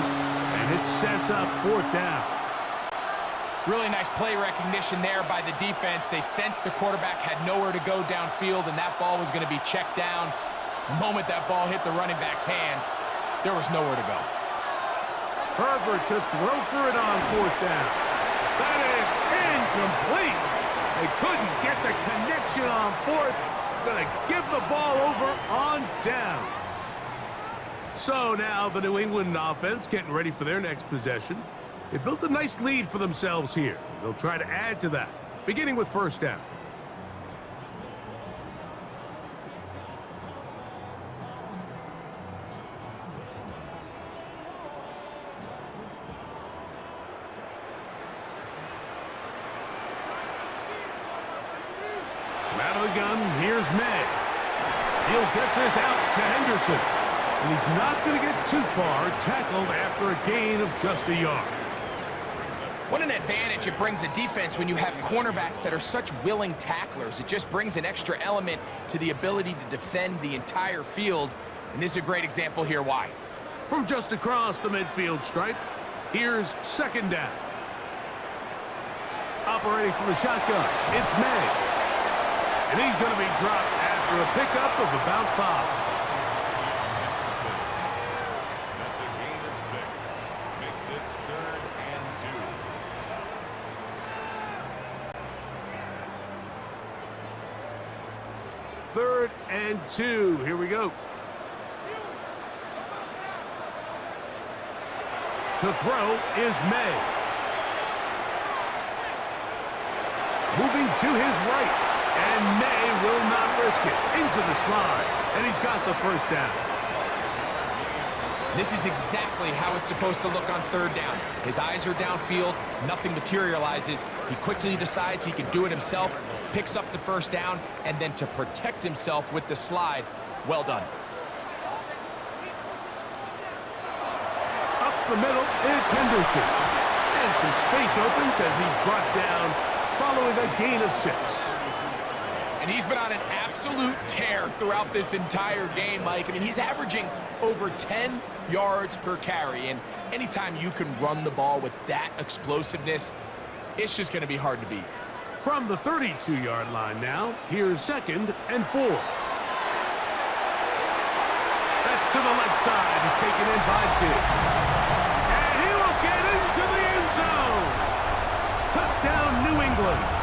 and it sets up fourth down. Really nice play recognition there by the defense. They sensed the quarterback had nowhere to go downfield, and that ball was going to be checked down. The moment that ball hit the running back's hands, there was nowhere to go. Herbert to throw for it on fourth down. That is incomplete. They couldn't get the connection on fourth. Going to give the ball over on down. So now the New England offense getting ready for their next possession. They built a nice lead for themselves here. They'll try to add to that, beginning with first down. Out of the gun, here's May. He'll get this out to Henderson. And he's not going to get too far, tackled after a gain of just a yard. What an advantage it brings a defense when you have cornerbacks that are such willing tacklers. It just brings an extra element to the ability to defend the entire field. And this is a great example here why. From just across the midfield stripe, here's second down. Operating from the shotgun, it's May. And he's going to be dropped after a pickup of about 5. That's a gain of 6. Makes it 3rd and 2. 3rd and 2. Here we go. To throw is May. Moving to his right. And May will not risk it. Into the slide. And he's got the first down. This is exactly how it's supposed to look on third down. His eyes are downfield. Nothing materializes. He quickly decides he can do it himself, picks up the first down, and then to protect himself with the slide, well done. Up the middle, it's Henderson. And some space opens as he's brought down following a gain of 6. And he's been on an absolute tear throughout this entire game, Mike. I mean, he's averaging over 10 yards per carry. And anytime you can run the ball with that explosiveness, it's just going to be hard to beat. From the 32-yard line now, here's 2nd and 4. That's to the left side and taken in by Diggs. And he will get into the end zone. Touchdown, New England.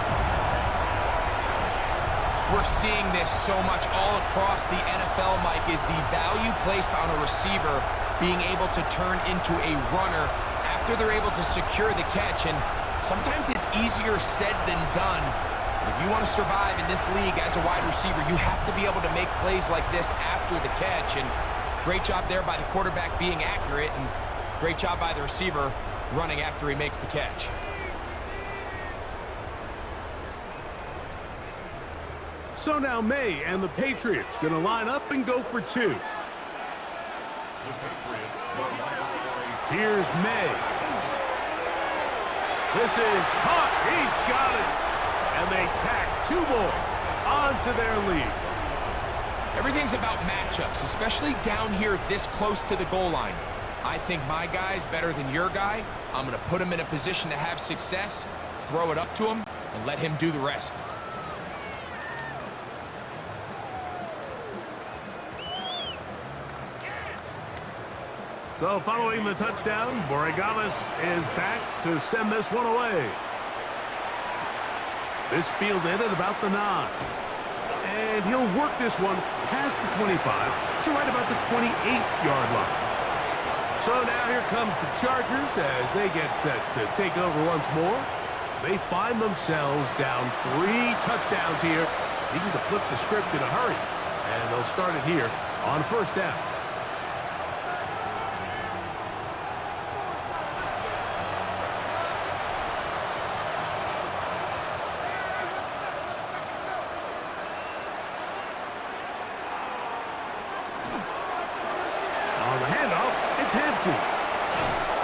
We're seeing this so much all across the NFL, Mike, is the value placed on a receiver being able to turn into a runner after they're able to secure the catch. And sometimes it's easier said than done. But if you want to survive in this league as a wide receiver, you have to be able to make plays like this after the catch. And great job there by the quarterback being accurate, and great job by the receiver running after he makes the catch. So now May and the Patriots going to line up and go for 2. The Patriots will line up for a Here's May. This is caught. He's got it. And they tack 2 more onto their lead. Everything's about matchups, especially down here this close to the goal line. I think my guy's better than your guy. I'm going to put him in a position to have success, throw it up to him, and let him do the rest. So following the touchdown, Borregales is back to send this one away. This fielded at about the 9. And he'll work this one past the 25 to right about the 28-yard line. So now here comes the Chargers as they get set to take over once more. They find themselves down 3 touchdowns here, needing to flip the script in a hurry. And they'll start it here on first down.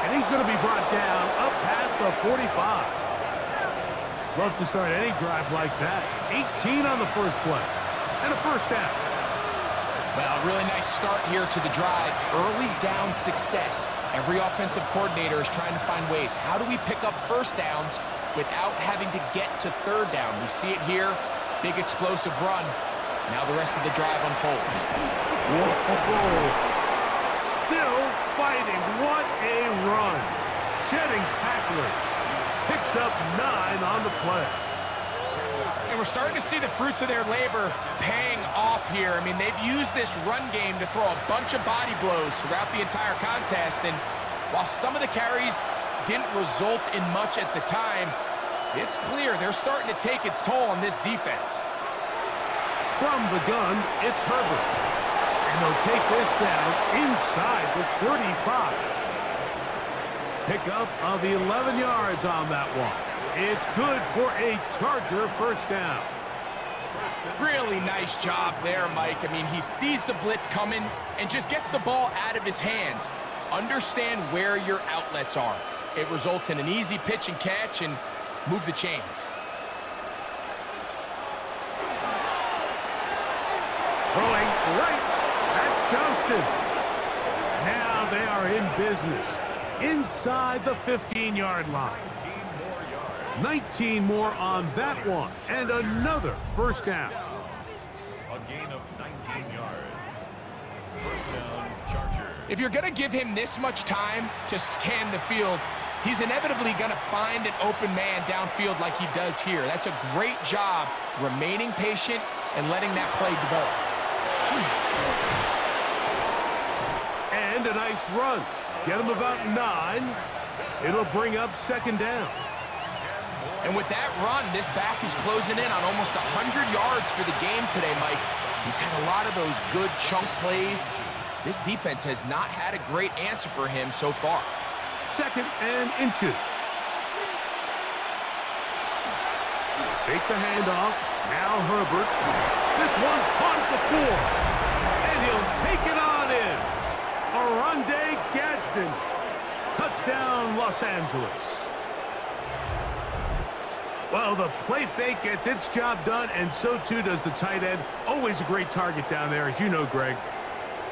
And he's going to be brought down up past the 45. Love to start any drive like that. 18 on the first play. And a first down. Well, really nice start here to the drive. Early down success. Every offensive coordinator is trying to find ways. How do we pick up first downs without having to get to third down? We see it here. Big explosive run. Now the rest of the drive unfolds. Whoa. Still fighting. What a run. Shedding tacklers. Picks up 9 on the play. And we're starting to see the fruits of their labor paying off here. I mean, they've used this run game to throw a bunch of body blows throughout the entire contest. And while some of the carries didn't result in much at the time, it's clear they're starting to take its toll on this defense. From the gun, it's Herbert. And they'll take this down inside the 35. Pickup of 11 yards on that one. It's good for a Charger first down. Really nice job there, Mike. I mean, he sees the blitz coming and just gets the ball out of his hands. Understand where your outlets are. It results in an easy pitch and catch and move the chains. Throwing right. That's Johnston. Now they are in business. Inside the 15-yard line. 19 more on that one. And another first down. A gain of 19 yards. First down, Chargers. If you're going to give him this much time to scan the field, he's inevitably going to find an open man downfield like he does here. That's a great job remaining patient and letting that play develop. And a nice run. Get him about 9. It'll bring up second down. And with that run, this back is closing in on almost 100 yards for the game today, Mike. He's had a lot of those good chunk plays. This defense has not had a great answer for him so far. Second and inches. Fake the handoff. Now Herbert. This one caught at the 4. And he'll take it on in. Oronde Gadsden. Touchdown, Los Angeles. Well, the play fake gets its job done, and so too does the tight end. Always a great target down there, as you know, Greg,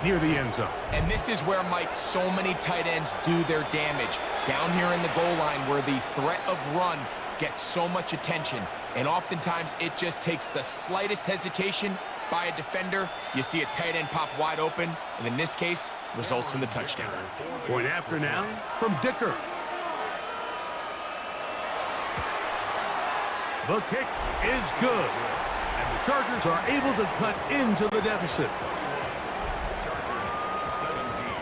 near the end zone. And this is where, Mike, so many tight ends do their damage. Down here in the goal line where the threat of run gets so much attention. And oftentimes it just takes the slightest hesitation by a defender. You see a tight end pop wide open, and in this case, results in the touchdown. Point after now from Dicker. The kick is good, and the Chargers are able to cut into the deficit. Chargers 17.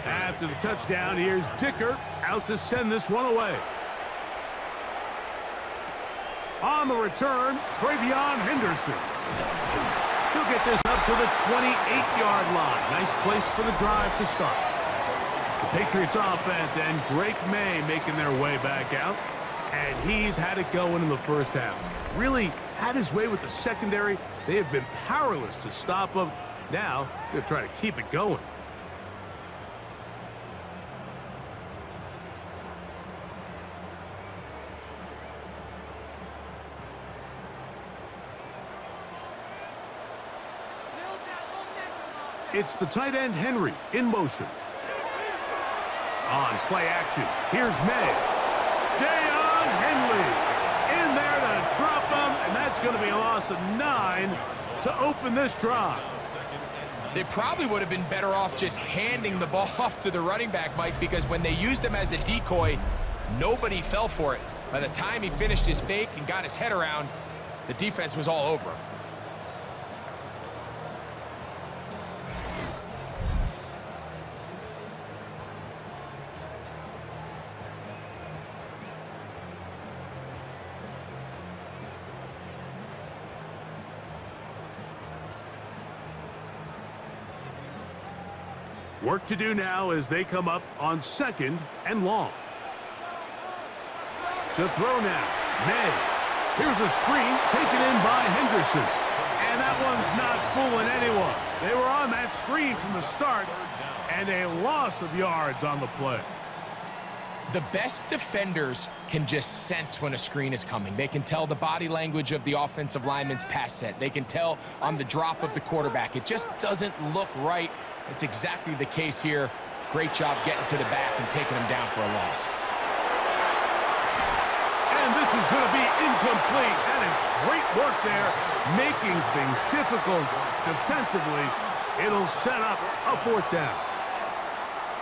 After the touchdown, here's Dicker out to send this one away. On the return, Travion Henderson. He'll get this up to the 28-yard line. Nice place for the drive to start. The Patriots offense and Drake May making their way back out. And he's had it going in the first half. Really had his way with the secondary. They have been powerless to stop him. Now, they're trying to keep it going. It's the tight end Henry in motion. On play action, here's May. Jayon Henley in there to drop him, and that's going to be a loss of 9 to open this drive. They probably would have been better off just handing the ball off to the running back, Mike, because when they used him as a decoy, nobody fell for it. By the time he finished his fake and got his head around, the defense was all over him. Work to do now as they come up on 2nd and long. To throw now, May. Here's a screen taken in by Henderson. And that one's not fooling anyone. They were on that screen from the start, and a loss of yards on the play. The best defenders can just sense when a screen is coming. They can tell the body language of the offensive lineman's pass set. They can tell on the drop of the quarterback. It just doesn't look right. It's exactly the case here. Great job getting to the back and taking him down for a loss. And this is going to be incomplete. That is great work there, making things difficult defensively. It'll set up a 4th down.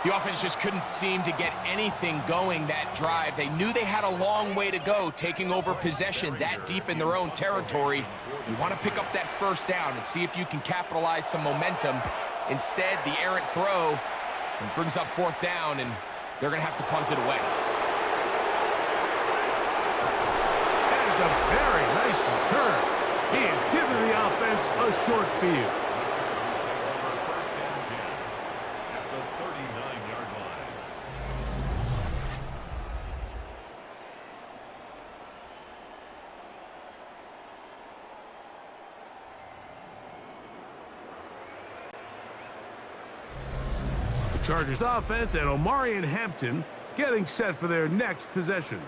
The offense just couldn't seem to get anything going that drive. They knew they had a long way to go, taking over possession that deep in their own territory. You want to pick up that 1st down and see if you can capitalize some momentum. Instead, the errant throw brings up 4th down, and they're going to have to punt it away. That is a very nice return. He is giving the offense a short field. Chargers offense and Omarion Hampton getting set for their next possession.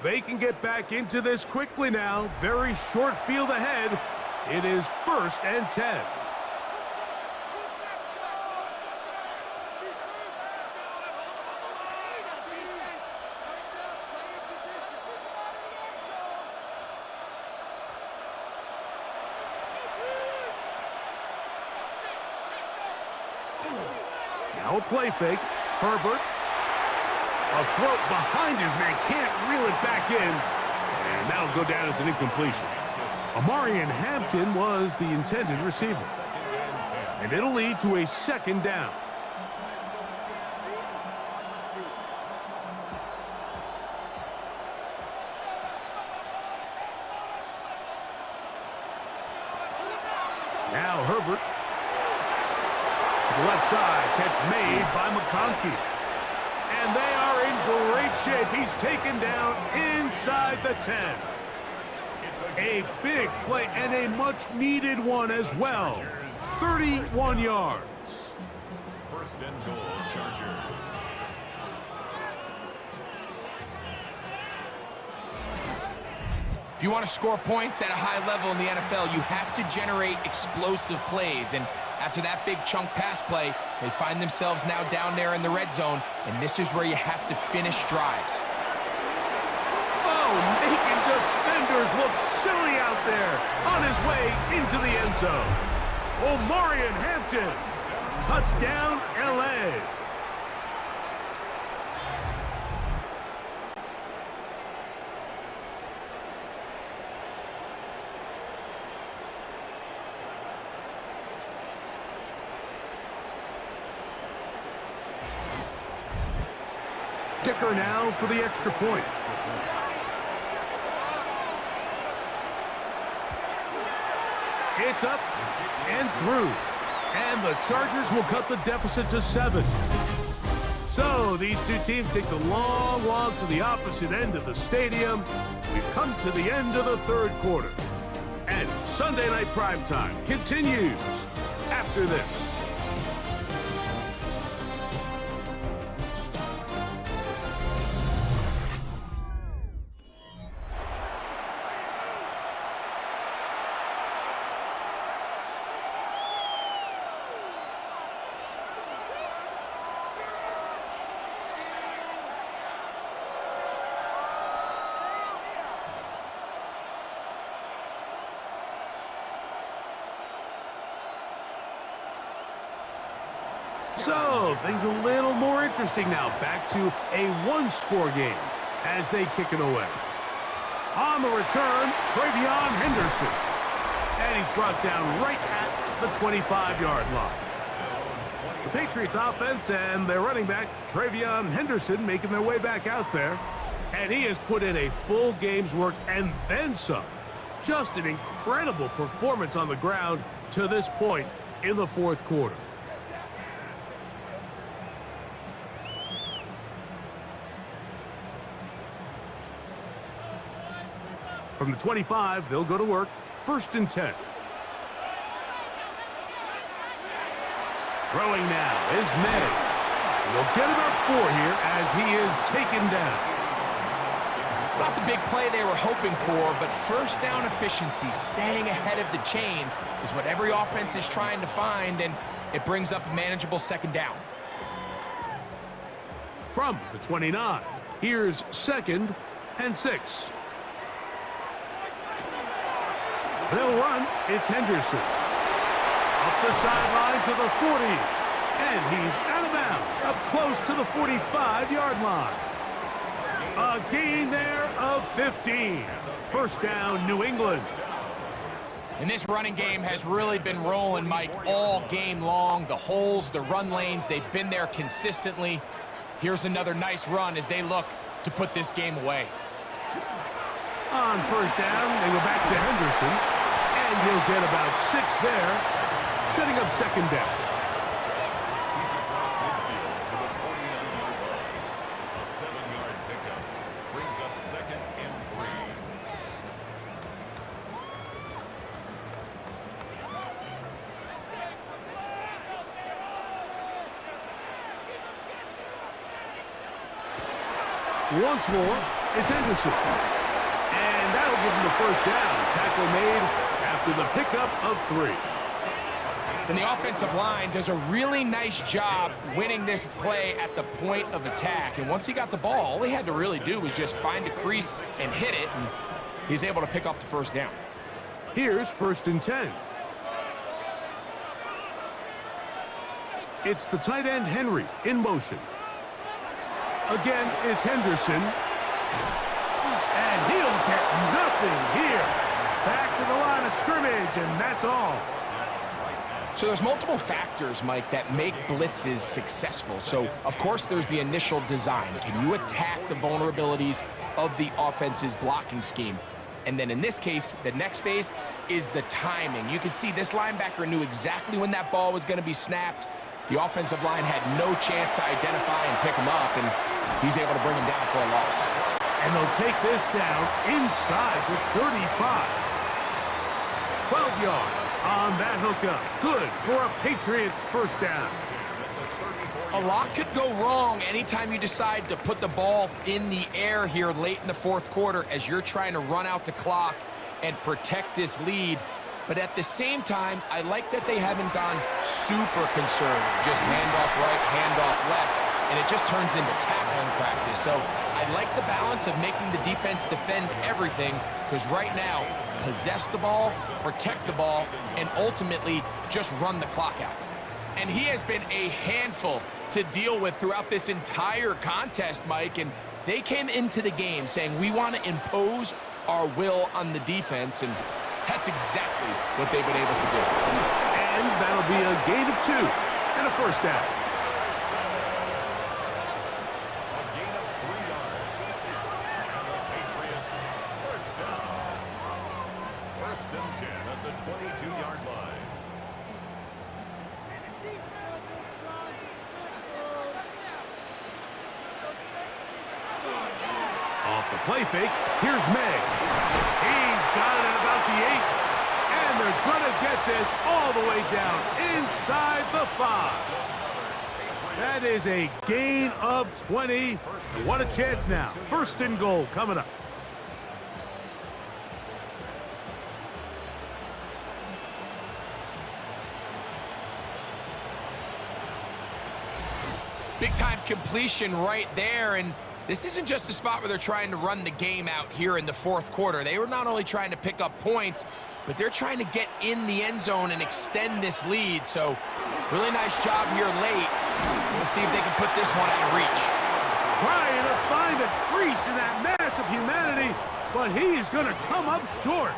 They can get back into this quickly now. Very short field ahead. It is 1st and 10. Now a play fake. Herbert. A throw behind his man. Can't reel it back in. And that'll go down as an incompletion. Omarion Hampton was the intended receiver. And it'll lead to a 2nd down. Now Herbert. Left side, catch made by McConkey. And they are in great shape. He's taken down inside the 10. A big play and a much-needed one as well. 31 yards. 1st and goal, Chargers. If you want to score points at a high level in the NFL, you have to generate explosive plays. And after that big chunk pass play, they find themselves now down there in the red zone, and this is where you have to finish drives. Oh, making defenders look silly out there on his way into the end zone. Omarion Hampton, touchdown LA. Kicker now for the extra point. It's up and through. And the Chargers will cut the deficit to 7. So these two teams take the long walk to the opposite end of the stadium. We've come to the end of the 3rd quarter. And Sunday Night Primetime continues after this. So, things a little more interesting now. Back to a 1-score game as they kick it away. On the return, Travion Henderson. And he's brought down right at the 25-yard line. The Patriots offense and their running back, Travion Henderson, making their way back out there. And he has put in a full game's work and then some. Just an incredible performance on the ground to this point in the 4th quarter. From the 25, they'll go to work. 1st and 10. Throwing now is May. And they'll get about 4 here as he is taken down. It's not the big play they were hoping for, but first down efficiency, staying ahead of the chains, is what every offense is trying to find, and it brings up a manageable 2nd down. From the 29, here's 2nd and 6. They'll run. It's Henderson. Up the sideline to the 40. And he's out of bounds, up close to the 45-yard line. A gain there of 15. 1st down, New England. And this running game has really been rolling, Mike, all game long. The holes, the run lanes, they've been there consistently. Here's another nice run as they look to put this game away. On 1st down, they go back to Henderson. And he'll get about 6 there, setting up 2nd down. He's across midfield to the 49-yard line. A 7-yard pickup brings up 2nd and 3. Once more, it's Henderson. And that'll give him the 1st down. Tackle made after the pickup of 3. And the offensive line does a really nice job winning this play at the point of attack. And once he got the ball, all he had to really do was just find a crease and hit it. And he's able to pick up the 1st down. Here's 1st and 10. It's the tight end Henry in motion. Again, it's Henderson. And he'll get nothing here. Back to the line of scrimmage, and that's all. So there's multiple factors, Mike, that make blitzes successful. So, of course, there's the initial design. Can you attack the vulnerabilities of the offense's blocking scheme? And then in this case, the next phase is the timing. You can see this linebacker knew exactly when that ball was going to be snapped. The offensive line had no chance to identify and pick him up, and he's able to bring him down for a loss. And they'll take this down inside the 35. 12 yards on that hookup. Good for a Patriots 1st down. A lot could go wrong anytime you decide to put the ball in the air here late in the 4th quarter as you're trying to run out the clock and protect this lead. But at the same time, I like that they haven't gone super conservative. Just handoff right, handoff left, and it just turns into tackling practice. So I like the balance of making the defense defend everything, because right now, possess the ball, protect the ball, and ultimately just run the clock out. And he has been a handful to deal with throughout this entire contest, Mike, and they came into the game saying we want to impose our will on the defense, and that's exactly what they've been able to do. And that'll be a gain of 2 and a 1st down. A gain of 3 yards. And the Patriots 1st down. 1st and 10 at the 22-yard line. Off the play fake, here's May. He's got it at about the 8. And they're going to get this all the way down inside the 5. That is a gain of 20. What a chance now. 1st and goal coming up. Big-time completion right there, and this isn't just a spot where they're trying to run the game out here in the 4th quarter. They were not only trying to pick up points, but they're trying to get in the end zone and extend this lead. So, really nice job here late. We'll see if they can put this one out of reach. Trying to find a crease in that mass of humanity, but he is going to come up short.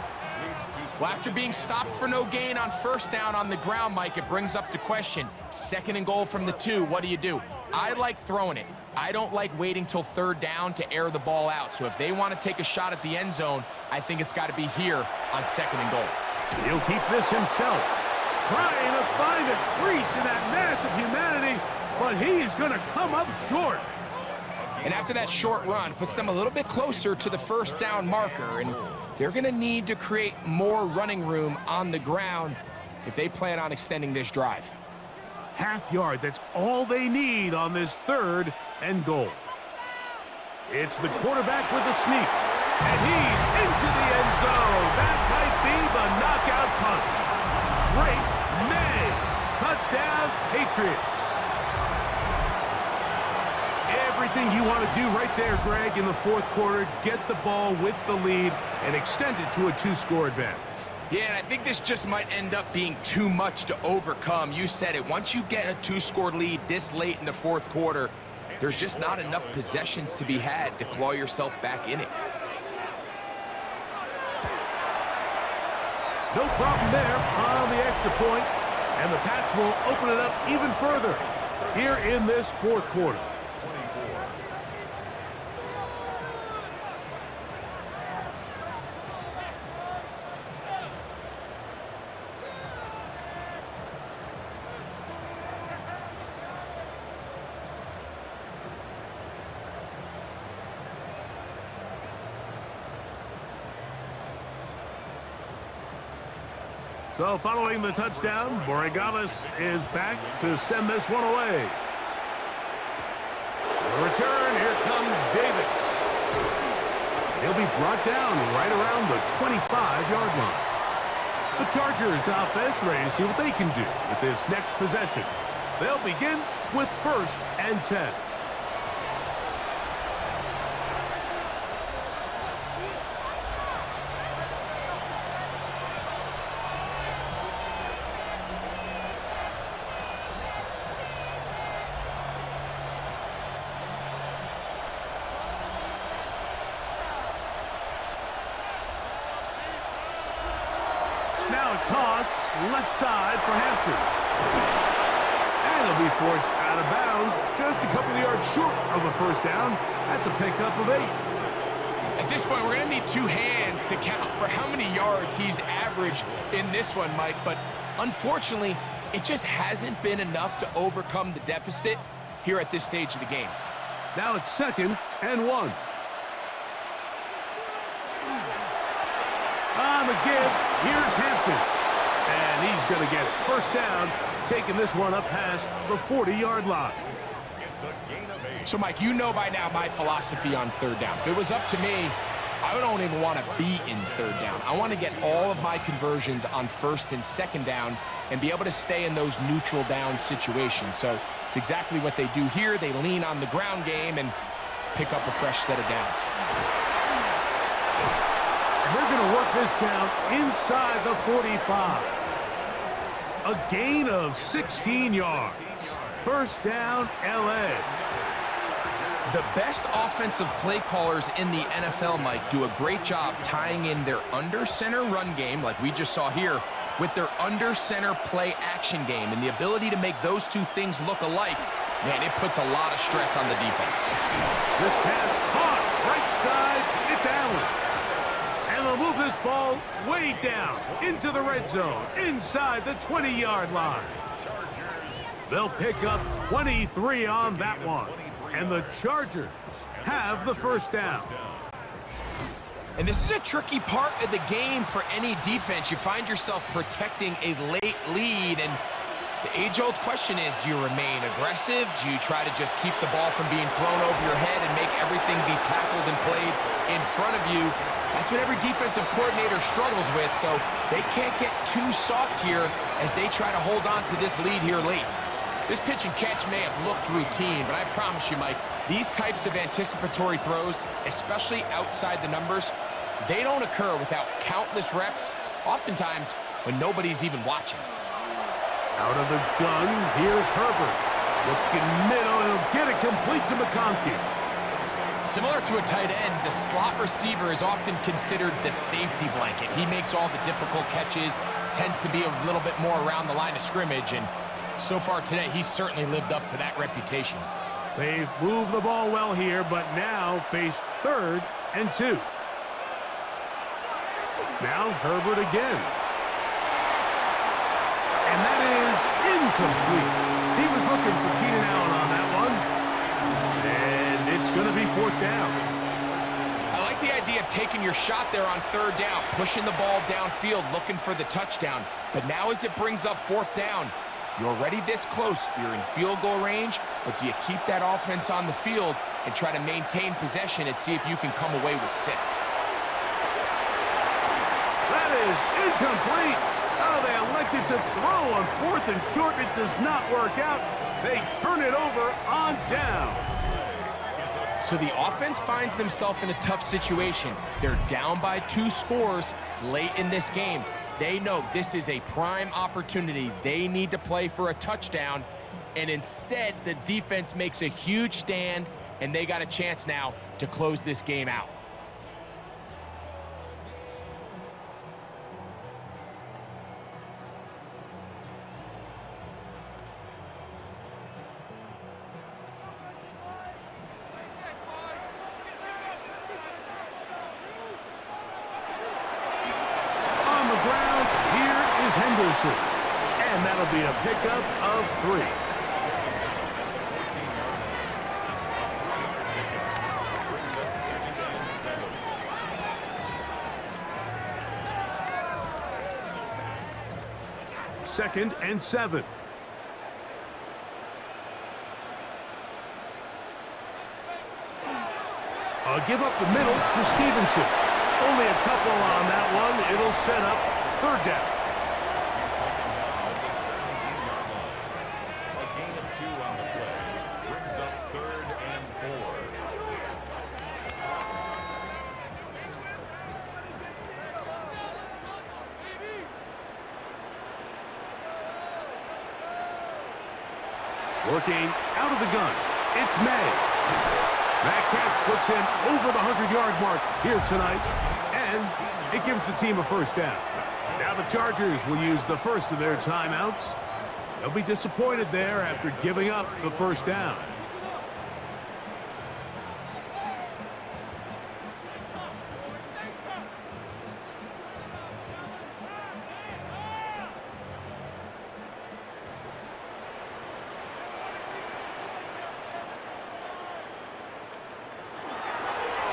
Well, after being stopped for no gain on 1st down on the ground, Mike, it brings up the question. 2nd and goal from the 2, what do? I like throwing it. I don't like waiting till 3rd down to air the ball out. So if they want to take a shot at the end zone, I think it's got to be here on 2nd and goal. He'll keep this himself. Trying to find a crease in that mass of humanity, but he is going to come up short. And after that short run, puts them a little bit closer to the 1st down marker. And they're going to need to create more running room on the ground if they plan on extending this drive. Half yard, that's all they need on this 3rd and goal. It's the quarterback with the sneak, and he's into the end zone. That might be the knockout punch. Great May. Touchdown, Patriots. Everything you want to do right there, Greg, in the 4th quarter, get the ball with the lead and extend it to a 2-score advantage. Yeah, and I think this just might end up being too much to overcome. You said it. Once you get a 2-score lead this late in the 4th quarter, there's just not enough possessions to be had to claw yourself back in it. No problem there on the extra point, and the Pats will open it up even further here in this 4th quarter. So following the touchdown, Borregales is back to send this one away. The return, here comes Davis. He'll be brought down right around the 25-yard line. The Chargers offense ready to see what they can do with this next possession. They'll begin with 1st and 10. Now a toss, left side for Hampton. And he'll be forced out of bounds, just a couple of yards short of a 1st down. That's a pickup of 8. At this point, we're going to need 2 hands to count for how many yards he's averaged in this one, Mike. But unfortunately, it just hasn't been enough to overcome the deficit here at this stage of the game. Now it's 2nd and 1. On the give, here's Hampton. And he's going to get it. 1st down, taking this one up past the 40-yard line. It's a gain of 8. So, Mike, you know by now my philosophy on 3rd down. If it was up to me, I don't even want to be in 3rd down. I want to get all of my conversions on 1st and 2nd down and be able to stay in those neutral down situations. So it's exactly what they do here. They lean on the ground game and pick up a fresh set of downs. They're going to work this down inside the 45. A gain of 16 yards. 1st down, L.A. The best offensive play callers in the NFL, Mike, do a great job tying in their under-center run game, like we just saw here, with their under-center play action game. And the ability to make those 2 things look alike, man, it puts a lot of stress on the defense. This pass caught right side. It's Allen. And they'll move this ball way down into the red zone, inside the 20-yard line. They'll pick up 23 on that one. And the Chargers have the 1st down. And this is a tricky part of the game for any defense. You find yourself protecting a late lead, and the age-old question is, do you remain aggressive? Do you try to just keep the ball from being thrown over your head and make everything be tackled and played in front of you? That's what every defensive coordinator struggles with, so they can't get too soft here as they try to hold on to this lead here late. This pitch and catch may have looked routine, but I promise you, Mike, these types of anticipatory throws, especially outside the numbers, they don't occur without countless reps, oftentimes when nobody's even watching. Out of the gun, here's Herbert. Looking middle, and he'll get it complete to McConkey. Similar to a tight end, the slot receiver is often considered the safety blanket. He makes all the difficult catches, tends to be a little bit more around the line of scrimmage, and so far today, he's certainly lived up to that reputation. They've moved the ball well here, but now face 3rd and 2. Now Herbert again. And that is incomplete. He was looking for Keenan Allen on that one. And it's going to be 4th down. I like the idea of taking your shot there on third down, pushing the ball downfield, looking for the touchdown. But now as it brings up fourth down, you're already this close. You're in field goal range, but do you keep that offense on the field and try to maintain possession and see if you can come away with 6? That is incomplete. Oh, they elected to throw on 4th and short. It does not work out. They turn it over on down. So the offense finds themselves in a tough situation. They're down by 2 scores late in this game. They know this is a prime opportunity. They need to play for a touchdown, and instead the defense makes a huge stand, and they got a chance now to close this game out. And that'll be a pickup of 3. Second and 7. Give up the middle to Stevenson. Only a couple on that one. It'll set up third down. Working out of the gun, it's May. That catch puts him over the 100-yard mark here tonight, and it gives the team a first down. Now the Chargers will use the first of their timeouts. They'll be disappointed there after giving up the first down.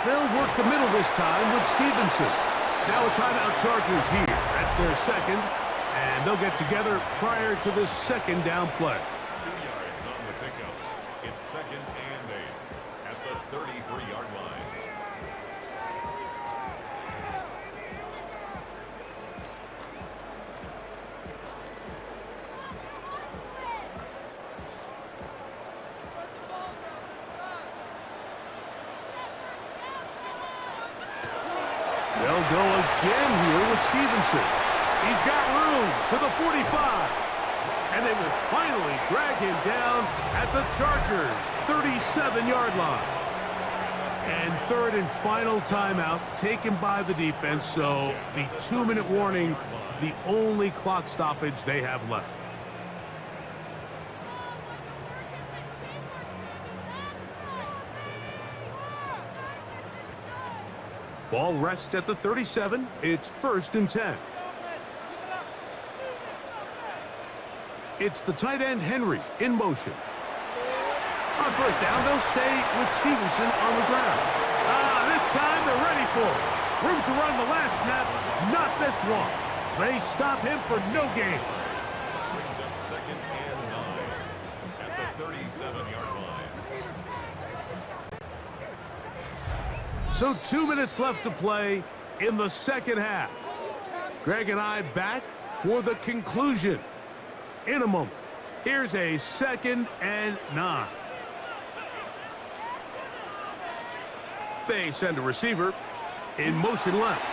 They'll work the middle this time with Stevenson. Now a timeout Chargers here. That's their second, and they'll get together prior to this second down play. 2 yards on the pickup. It's second and 8 at the 33-yard line. They'll go again here with Stevenson. He's got room to the 45. And they will finally drag him down at the Chargers' 37-yard line. And third and final timeout taken by the defense, so the 2-minute warning, the only clock stoppage they have left. Ball rests at the 37. It's 1st and 10. It's the tight end Henry in motion. On first down, they'll stay with Stevenson on the ground. This time they're ready for it. Room to run the last snap, not this one. They stop him for no gain. Brings up second and 9 at the 37-yard line. So 2 minutes left to play in the second half. Greg and I back for the conclusion in a moment. Here's a 2nd and 9. They send a receiver in motion left.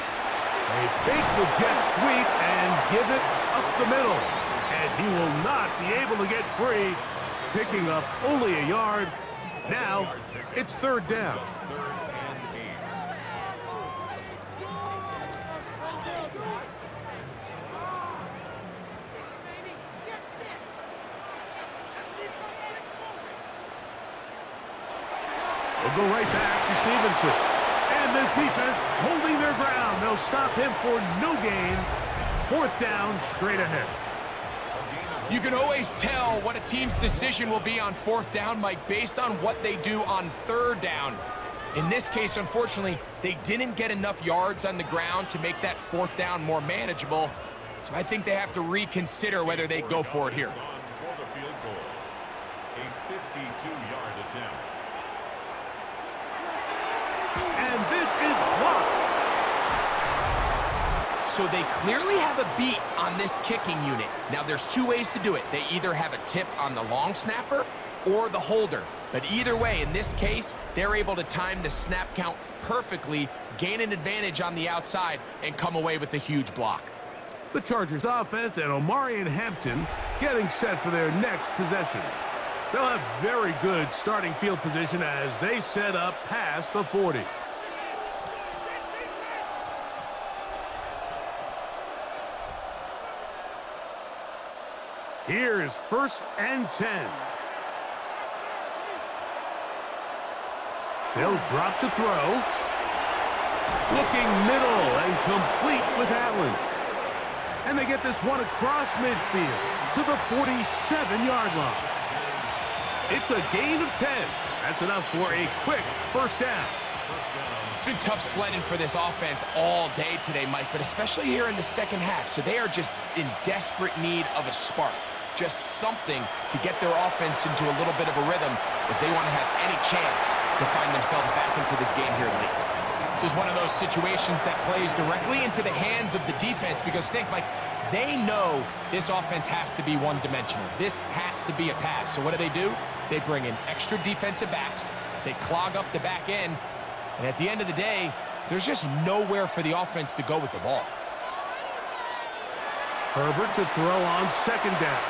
They fake the jet sweep and give it up the middle. And he will not be able to get free, picking up only a yard. Now it's third down. Go right back to Stevenson. And this defense holding their ground. They'll stop him for no gain. 4th down, straight ahead. You can always tell what a team's decision will be on 4th down, Mike, based on what they do on 3rd down. In this case, unfortunately, they didn't get enough yards on the ground to make that fourth down more manageable. So I think they have to reconsider whether they go for it here. For the field goal. A 52-yard attempt. And this is blocked. So they clearly have a beat on this kicking unit. Now, there's two ways to do it. They either have a tip on the long snapper or the holder. But either way, in this case, they're able to time the snap count perfectly, gain an advantage on the outside, and come away with a huge block. The Chargers offense and Omari and Hampton getting set for their next possession. They'll have very good starting field position as they set up past the 40. Here's 1st and 10. They'll drop to throw. Looking middle and complete with Allen. And they get this one across midfield to the 47-yard line. It's a gain of 10. That's enough for a quick first down. It's been tough sledding for this offense all day today, Mike, but especially here in the second half. So they are just in desperate need of a spark. Just something to get their offense into a little bit of a rhythm if they want to have any chance to find themselves back into this game here late. This is one of those situations that plays directly into the hands of the defense because think, like, they know this offense has to be one-dimensional. This has to be a pass. So what do? They bring in extra defensive backs. They clog up the back end. And at the end of the day, there's just nowhere for the offense to go with the ball. Herbert to throw on second down.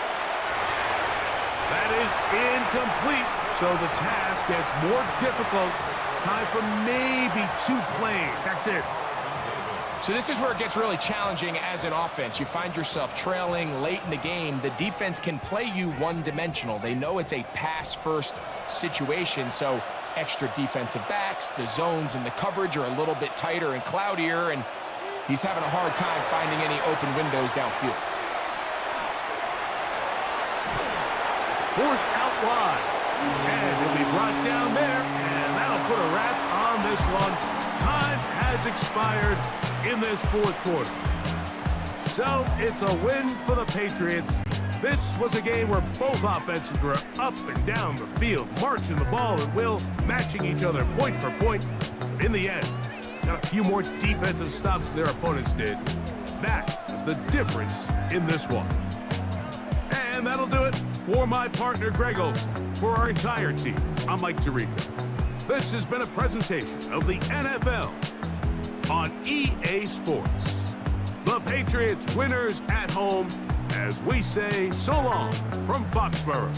That is incomplete, so the task gets more difficult. Time for maybe 2 plays. That's it. So this is where it gets really challenging as an offense. You find yourself trailing late in the game. The defense can play you one-dimensional. They know it's a pass-first situation, so extra defensive backs, the zones and the coverage are a little bit tighter and cloudier, and he's having a hard time finding any open windows downfield. Forced out wide. And he'll be brought down there, and that'll put a wrap on this one. Time has expired in this fourth quarter. So it's a win for the Patriots. This was a game where both offenses were up and down the field, marching the ball at will, matching each other point for point. But in the end, got a few more defensive stops than their opponents did. That is the difference in this one. And that'll do it for my partner, Greg Olson. For our entire team, I'm Mike Tirico. This has been a presentation of the NFL on EA Sports. The Patriots winners at home, as we say so long from Foxborough.